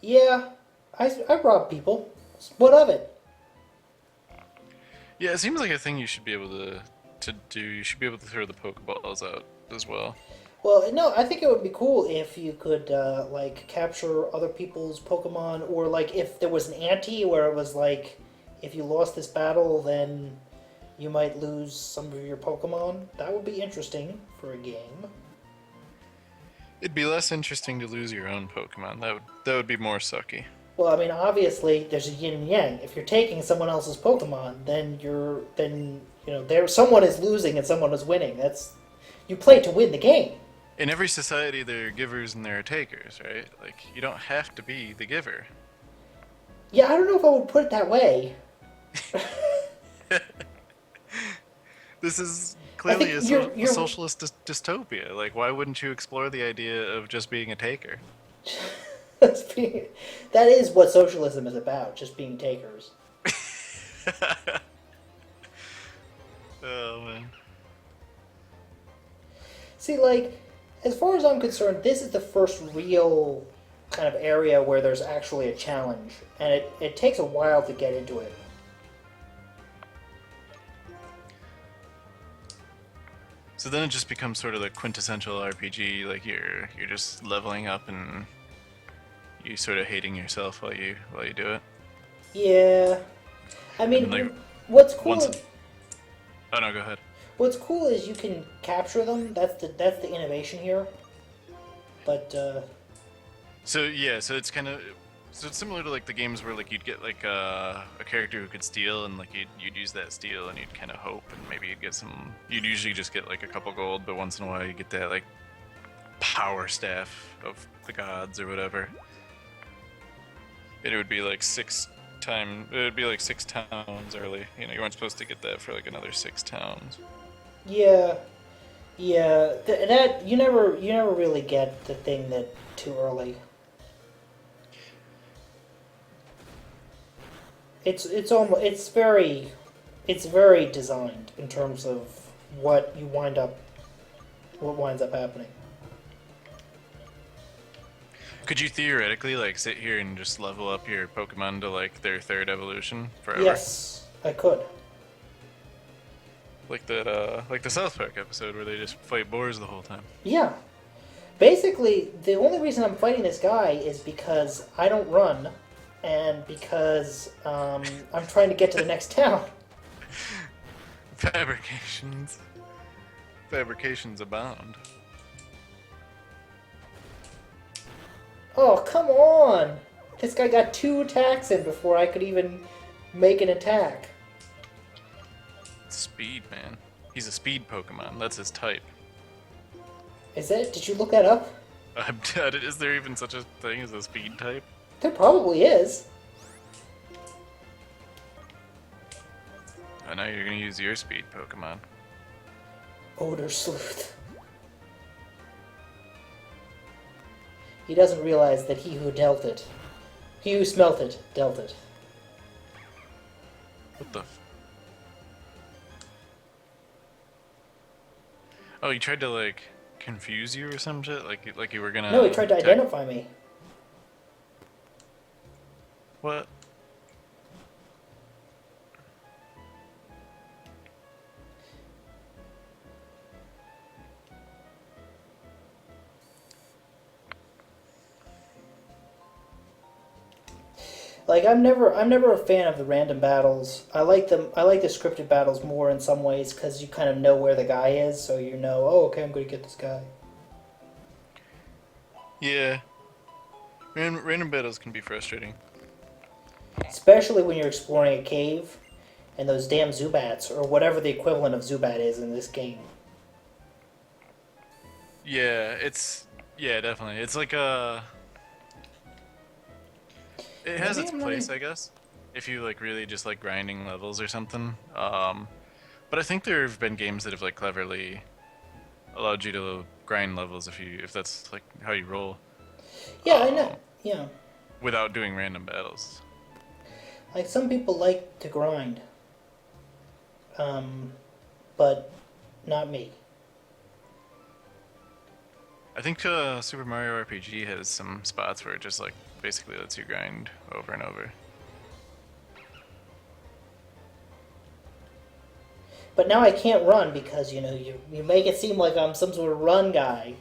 Yeah, I rob people. What of it? Yeah, it seems like a thing you should be able to do. You should be able to throw the Pokeballs out as well. Well, no, I think it would be cool if you could, like, capture other people's Pokemon, or, like, if there was an ante where it was like, if you lost this battle, then you might lose some of your Pokemon. That would be interesting for a game. It'd be less interesting to lose your own Pokemon. That would be more sucky. Well, I mean, obviously, there's a yin and yang. If you're taking someone else's Pokemon, then someone is losing and someone is winning. You play to win the game. In every society, there are givers and there are takers, right? Like, you don't have to be the giver. Yeah, I don't know if I would put it that way. This is clearly a you're socialist dystopia. Like, why wouldn't you explore the idea of just being a taker? That is what socialism is about, just being takers. Oh, man. See, like, as far as I'm concerned, this is the first real kind of area where there's actually a challenge, and it takes a while to get into it. So then it just becomes sort of the quintessential RPG, like you're just leveling up and you sort of hating yourself while you do it. Yeah, I mean, like, what's cool? Oh no, go ahead. What's cool is you can capture them. That's the innovation here. But So yeah, so it's similar to like the games where like you'd get like a character who could steal, and like you'd use that steal and you'd kind of hope, and maybe you'd get some. You'd usually just get like a couple gold, but once in a while you get that like power staff of the gods or whatever. And it would be like 6 towns early. You know, you weren't supposed to get that for like another 6 towns. yeah, that you never really get the thing that too early. It's very designed in terms of what winds up happening. Could you theoretically like sit here and just level up your Pokemon to like their 3rd evolution forever? Yes, I could. Like that, like the South Park episode where they just fight boars the whole time. Yeah. Basically, the only reason I'm fighting this guy is because I don't run, and because I'm trying to get to the next town. Fabrications abound. Oh, come on! This guy got 2 attacks in before I could even make an attack. Speed, man. He's a speed Pokemon. That's his type. Is that? Did you look that up? Is there even such a thing as a speed type? There probably is. I know you're gonna use your speed Pokemon. Odor Sleuth. He doesn't realize that he who smelt it, dealt it. What the? Oh, he tried to like confuse you or some shit? Like you were gonna. No, he tried to identify me. What? Like I'm never a fan of the random battles. I like them. I like the scripted battles more in some ways because you kind of know where the guy is, so you know, oh, okay, I'm going to get this guy. Yeah. Random battles can be frustrating. Especially when you're exploring a cave, and those damn Zubats or whatever the equivalent of Zubat is in this game. Yeah, yeah, definitely. It's like a it has Maybe its I'm not. place, I guess. If you like really just like grinding levels or something. But I think there have been games that have like cleverly allowed you to grind levels if that's like how you roll. Yeah, I Um, know. Yeah, without doing random battles. like some people like to grind, um, but not me. I think Super Mario RPG has some spots where it just like basically lets you grind over and over. But now I can't run because you make it seem like I'm some sort of run guy.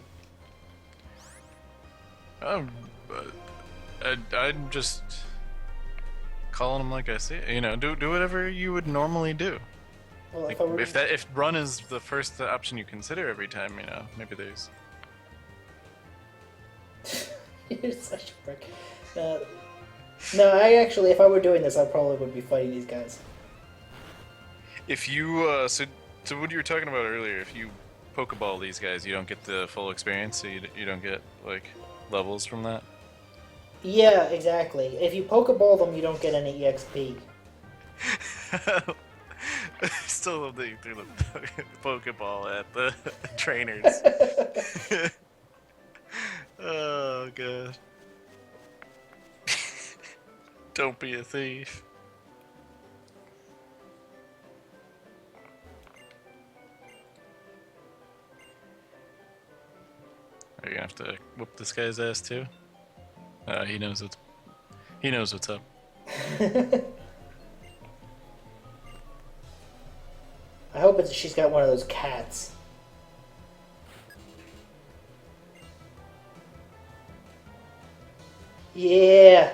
Um, but I'm just calling them like I see it. You know, do whatever you would normally do. Well, Like if run is the first option you consider every time, you know, maybe there's. You're such a prick. No, I actually, if I were doing this, I probably would be fighting these guys. If you so what you were talking about earlier, if you Pokeball these guys, you don't get the full experience, so you don't get like levels from that. Yeah, exactly. If you Pokeball them, you don't get any EXP. I still love that you threw the Pokeball at the trainers. Oh god. Don't be a thief. Are you gonna have to whoop this guy's ass too? He knows what's up. I hope she's got one of those cats. Yeah.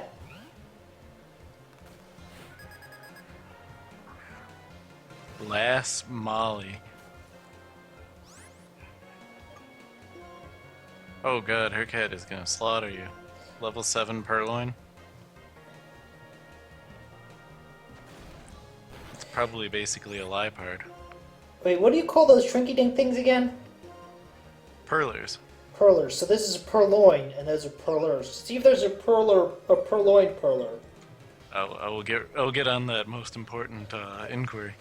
Glass Molly. Oh god, her cat is gonna slaughter you. Level 7 Purloin. It's probably basically a Liepard. Wait, what do you call those trinky-dink things again? Purlers. Purlers. So this is purloin, and those are purlers. See if there's a purloin purler. I'll get on that most important inquiry.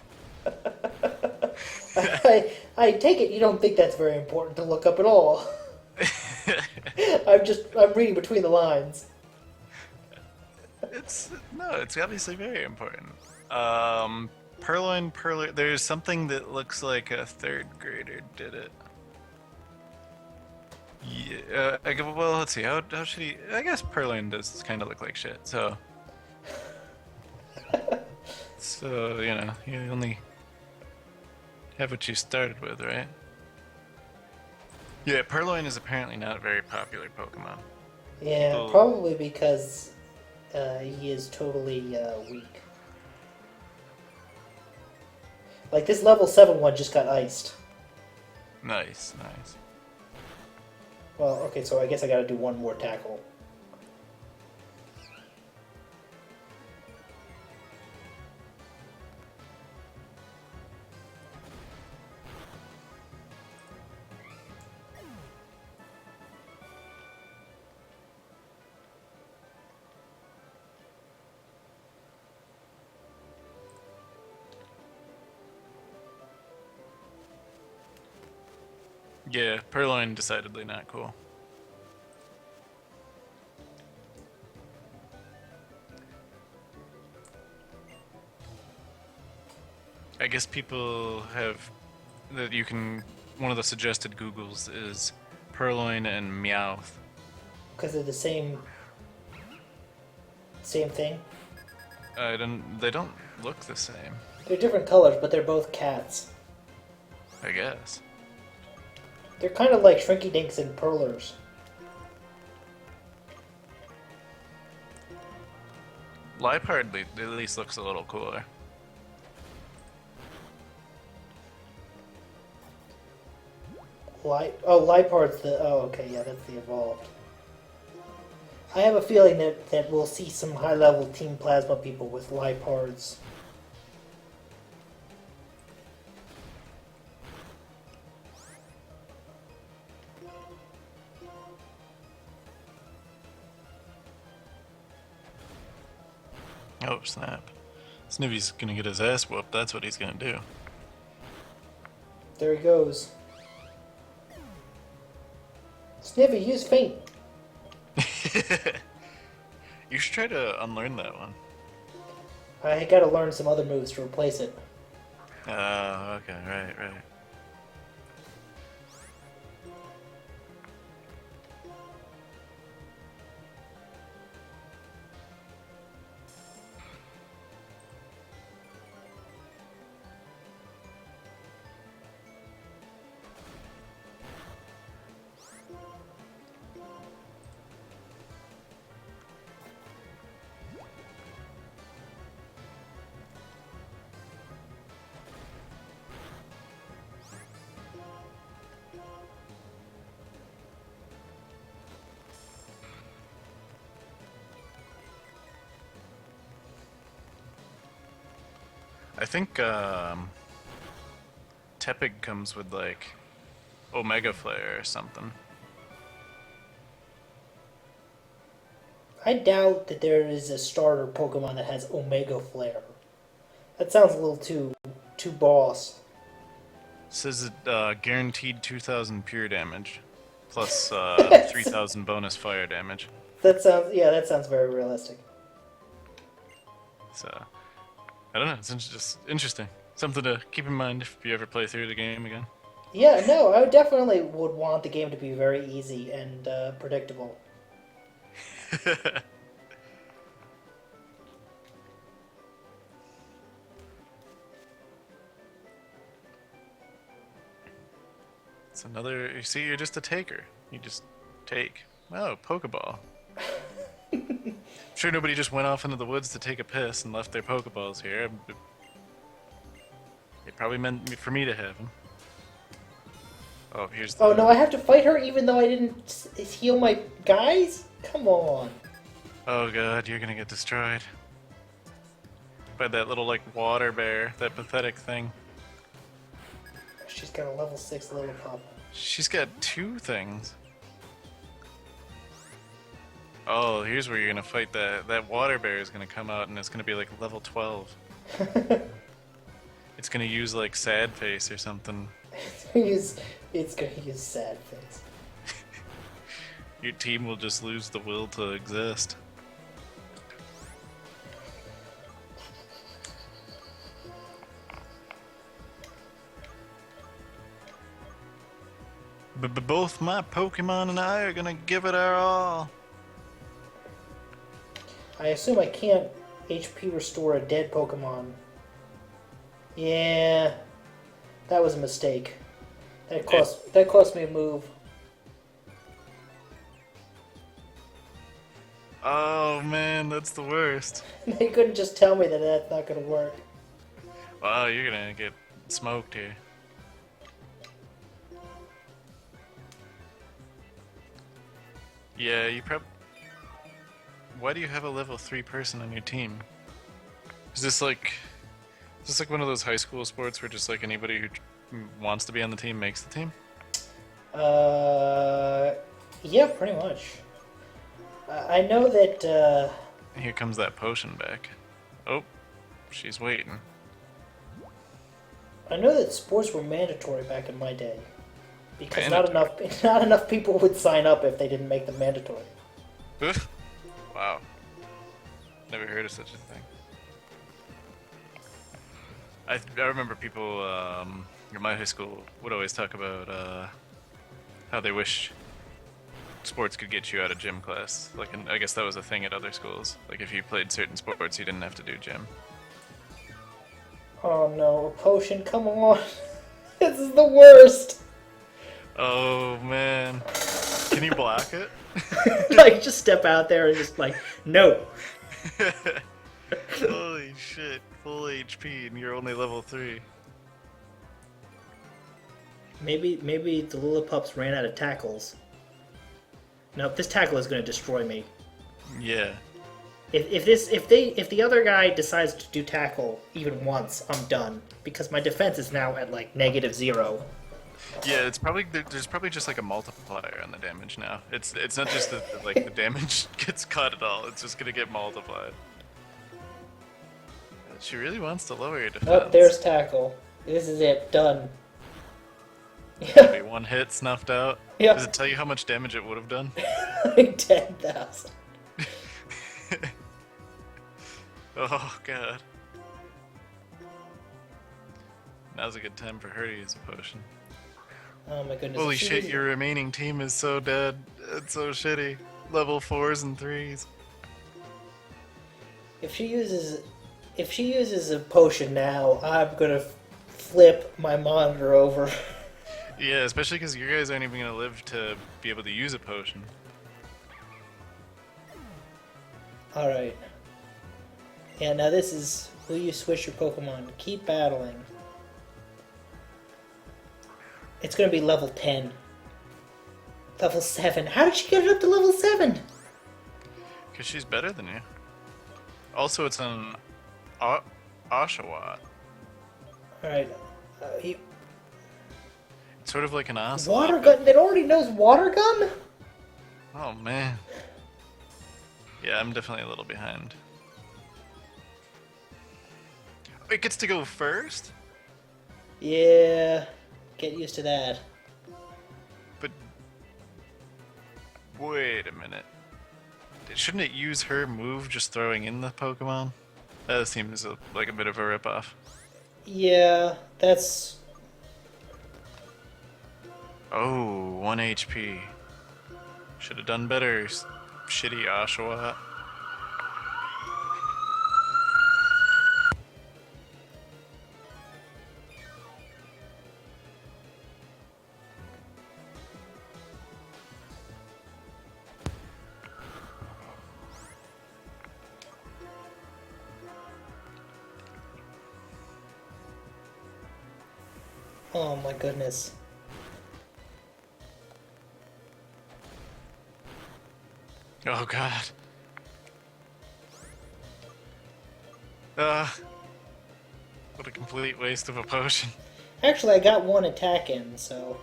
I take it you don't think that's very important to look up at all. I'm reading between the lines. It's obviously very important. Purler. There's something that looks like a third grader did it. Yeah. Well, let's see. How should he? I guess Purloin does kind of look like shit. So you know, you only have what you started with, right? Yeah, Purloin is apparently not a very popular Pokemon. Yeah, Oh. probably because he is totally weak. Like this level 7 one just got iced. Nice. Well, okay, so I guess I gotta do one more tackle. Yeah, Purloin decidedly not cool. I guess people have that you can. One of the suggested Googles is Purloin and Meowth. Because they're the same thing. They don't look the same. They're different colors, but they're both cats. I guess. They're kind of like Shrinky Dinks and Purlers. Liepard at least looks a little cooler. Lipard's the... Oh, okay, yeah, that's the evolved. I have a feeling that we'll see some high-level Team Plasma people with Lipards. Oh, snap. Snivvy's gonna get his ass whooped, that's what he's gonna do. There he goes. Snivy, use feint. You should try to unlearn that one. I gotta learn some other moves to replace it. Oh, okay, right. I think Tepig comes with like Omega Flare or something. I doubt that there is a starter Pokemon that has Omega Flare. That sounds a little too boss. Says it guaranteed 2,000 pure damage, plus 3,000 bonus fire damage. That sounds very realistic. So, I don't know, it's just interesting. Something to keep in mind if you ever play through the game again. Yeah, no, I definitely would want the game to be very easy and predictable. It's another, you see, you're just a taker. You just take. Oh, Pokeball. I'm sure nobody just went off into the woods to take a piss and left their Pokeballs here. It probably meant for me to have them. Oh, here's the... Oh no, I have to fight her even though I didn't heal my guys? Come on. Oh god, you're gonna get destroyed. By that little, like, water bear. That pathetic thing. She's got a level 6 Lillipup. She's got 2 things. Oh, here's where you're gonna fight that water bear is gonna come out and it's gonna be like level 12. It's gonna use like Sad Face or something. It's gonna use Sad Face. Your team will just lose the will to exist. But both my Pokemon and I are gonna give it our all. I assume I can't HP restore a dead Pokemon. Yeah, that was a mistake. That cost me a move. Oh man, that's the worst. They couldn't just tell me that that's not gonna work. Wow, you're gonna get smoked here. Yeah, you Why do you have a level 3 person on your team? Is this like one of those high school sports where just like anybody who wants to be on the team makes the team? Yeah, pretty much. I know that, Here comes that potion back. Oh, she's waiting. I know that sports were mandatory back in my day. Because not Mandatory? enough people would sign up if they didn't make them mandatory. Oof. Wow. Never heard of such a thing. I remember people in my high school would always talk about how they wish sports could get you out of gym class. Like, I guess that was a thing at other schools. Like, if you played certain sports, you didn't have to do gym. Oh no, a potion, come on. This is the worst. Oh man, can you block it? Like, just step out there and just like, no. Holy shit, full HP and you're only level 3. Maybe the Lillipups ran out of tackles. Nope, this tackle is going to destroy me. Yeah. If the other guy decides to do tackle even once, I'm done because my defense is now at like -0. Yeah, it's probably there's probably just like a multiplier on the damage now. It's not just that like the damage gets cut at all. It's just gonna get multiplied. She really wants to lower your defense. Oh, there's tackle. This is it. Done. Be one hit snuffed out. Yep. Does it tell you how much damage it would have done? 10,000. Oh god. Now's a good time for her to use a potion. Oh my goodness. Holy shit, your remaining team is so dead. It's so shitty. Level 4s and 3s. If she uses a potion now, I'm gonna flip my monitor over. Yeah, especially because you guys aren't even gonna live to be able to use a potion. Alright. Yeah, now this is will you switch your Pokemon? Keep battling. It's gonna be level 10. Level 7. How did she get it up to level 7? Because she's better than you. Also, it's an Oshawott. Alright. It's sort of like an Ocelot. Water gun? It already knows water gun? Oh, man. Yeah, I'm definitely a little behind. It gets to go first? Yeah. Get used to that. But... wait a minute. Shouldn't it use her move just throwing in the Pokemon? That seems like a bit of a ripoff. Yeah, that's... Oh, 1 HP. Should have done better, shitty Oshawott. Oh my goodness. Oh god. What a complete waste of a potion. Actually, I got one attack in, so...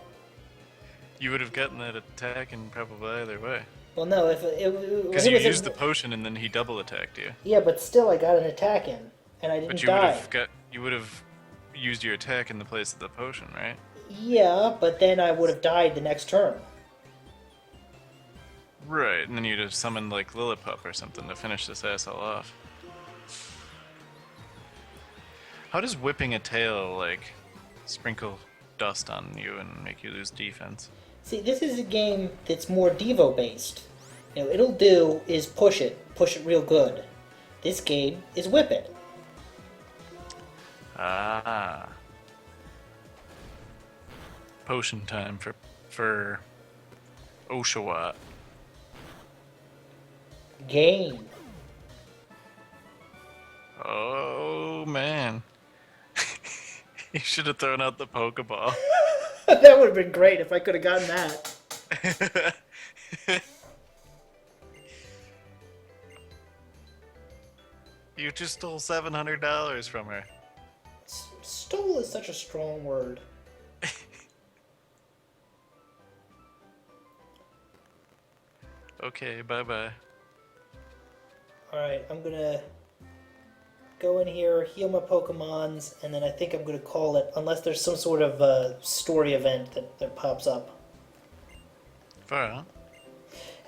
You would have gotten that attack in probably either way. Well, no, if it Because you used the potion and then he double attacked you. Yeah, but still I got an attack in, and I didn't But you die. would have used your attack in the place of the potion, right? Yeah, but then I would have died the next turn. Right, and then you'd have summoned like Lillipup or something to finish this asshole off. How does whipping a tail like sprinkle dust on you and make you lose defense? See, this is a game that's more Devo based. You know, it'll do is push it real good. This game is whip it. Ah. Potion time for Oshawott. Game. Oh man. You should have thrown out the Pokeball. That would have been great if I could have gotten that. You just stole $700 from her. Stole is such a strong word. Okay, bye-bye. Alright, I'm gonna go in here, heal my Pokemons, and then I think I'm gonna call it, unless there's some sort of story event that pops up. Far out.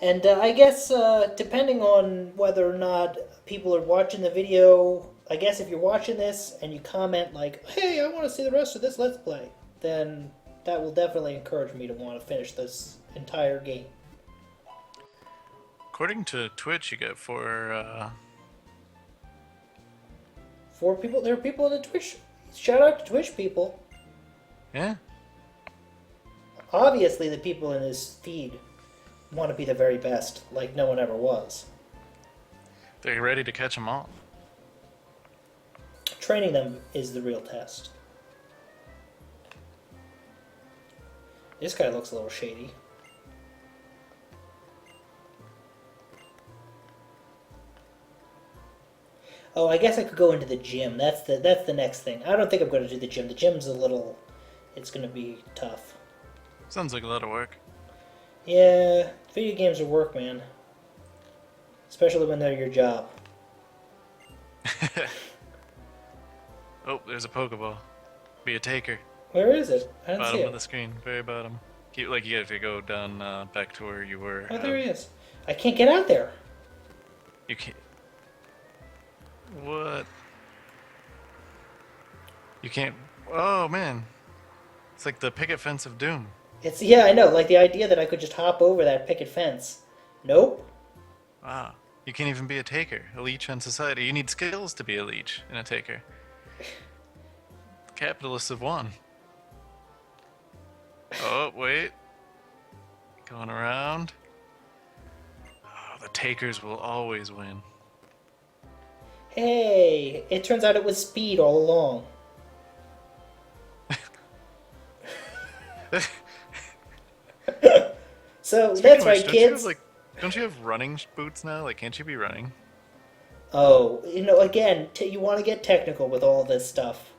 And I guess, depending on whether or not people are watching the video, I guess if you're watching this and you comment like, hey, I want to see the rest of this Let's Play, then that will definitely encourage me to want to finish this entire game. According to Twitch, you get 4 people, there are people in the Twitch. Shout out to Twitch people. Yeah. Obviously, the people in this feed want to be the very best, like no one ever was. They're ready to catch them all. training them is the real test. This guy looks a little shady. Oh, I guess I could go into the gym. That's the next thing. I don't think I'm going to do the gym. The gym's a little... It's going to be tough. Sounds like a lot of work. Yeah, video games are work, man. Especially when they're your job. Oh, there's a Pokeball. Be a taker. Where is it? I didn't see Bottom it. of the screen, very bottom. You have to go down back to where you were. Oh, there he is. I can't get out there. You can't. What? You can't. Oh man, it's like the picket fence of doom. Yeah, I know. Like the idea that I could just hop over that picket fence. Nope. Wow. You can't even be a taker. A leech on society. You need skills to be a leech and a taker. Capitalists have won. Oh, wait. Going around. Oh, the takers will always win. Hey, it turns out it was speed all along. So, that's right, kids. Don't you have running boots now? Like, can't you be running? Oh, again, you want to get technical with all this stuff.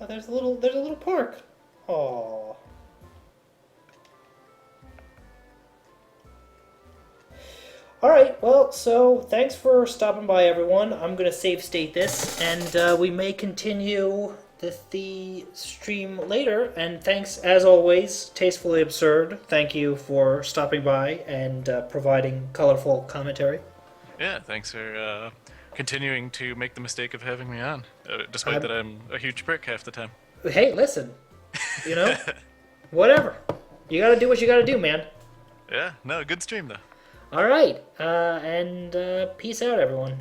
Oh, there's a little park. Oh. All right. Well, so thanks for stopping by, everyone. I'm gonna save state this, and we may continue the stream later. And thanks, as always, Tastefully Absurd. Thank you for stopping by and providing colorful commentary. Yeah, thanks for continuing to make the mistake of having me on, despite that I'm a huge prick half the time. Hey, listen, whatever. You gotta do what you gotta do, man. Yeah, no, good stream though. All right, and peace out, everyone.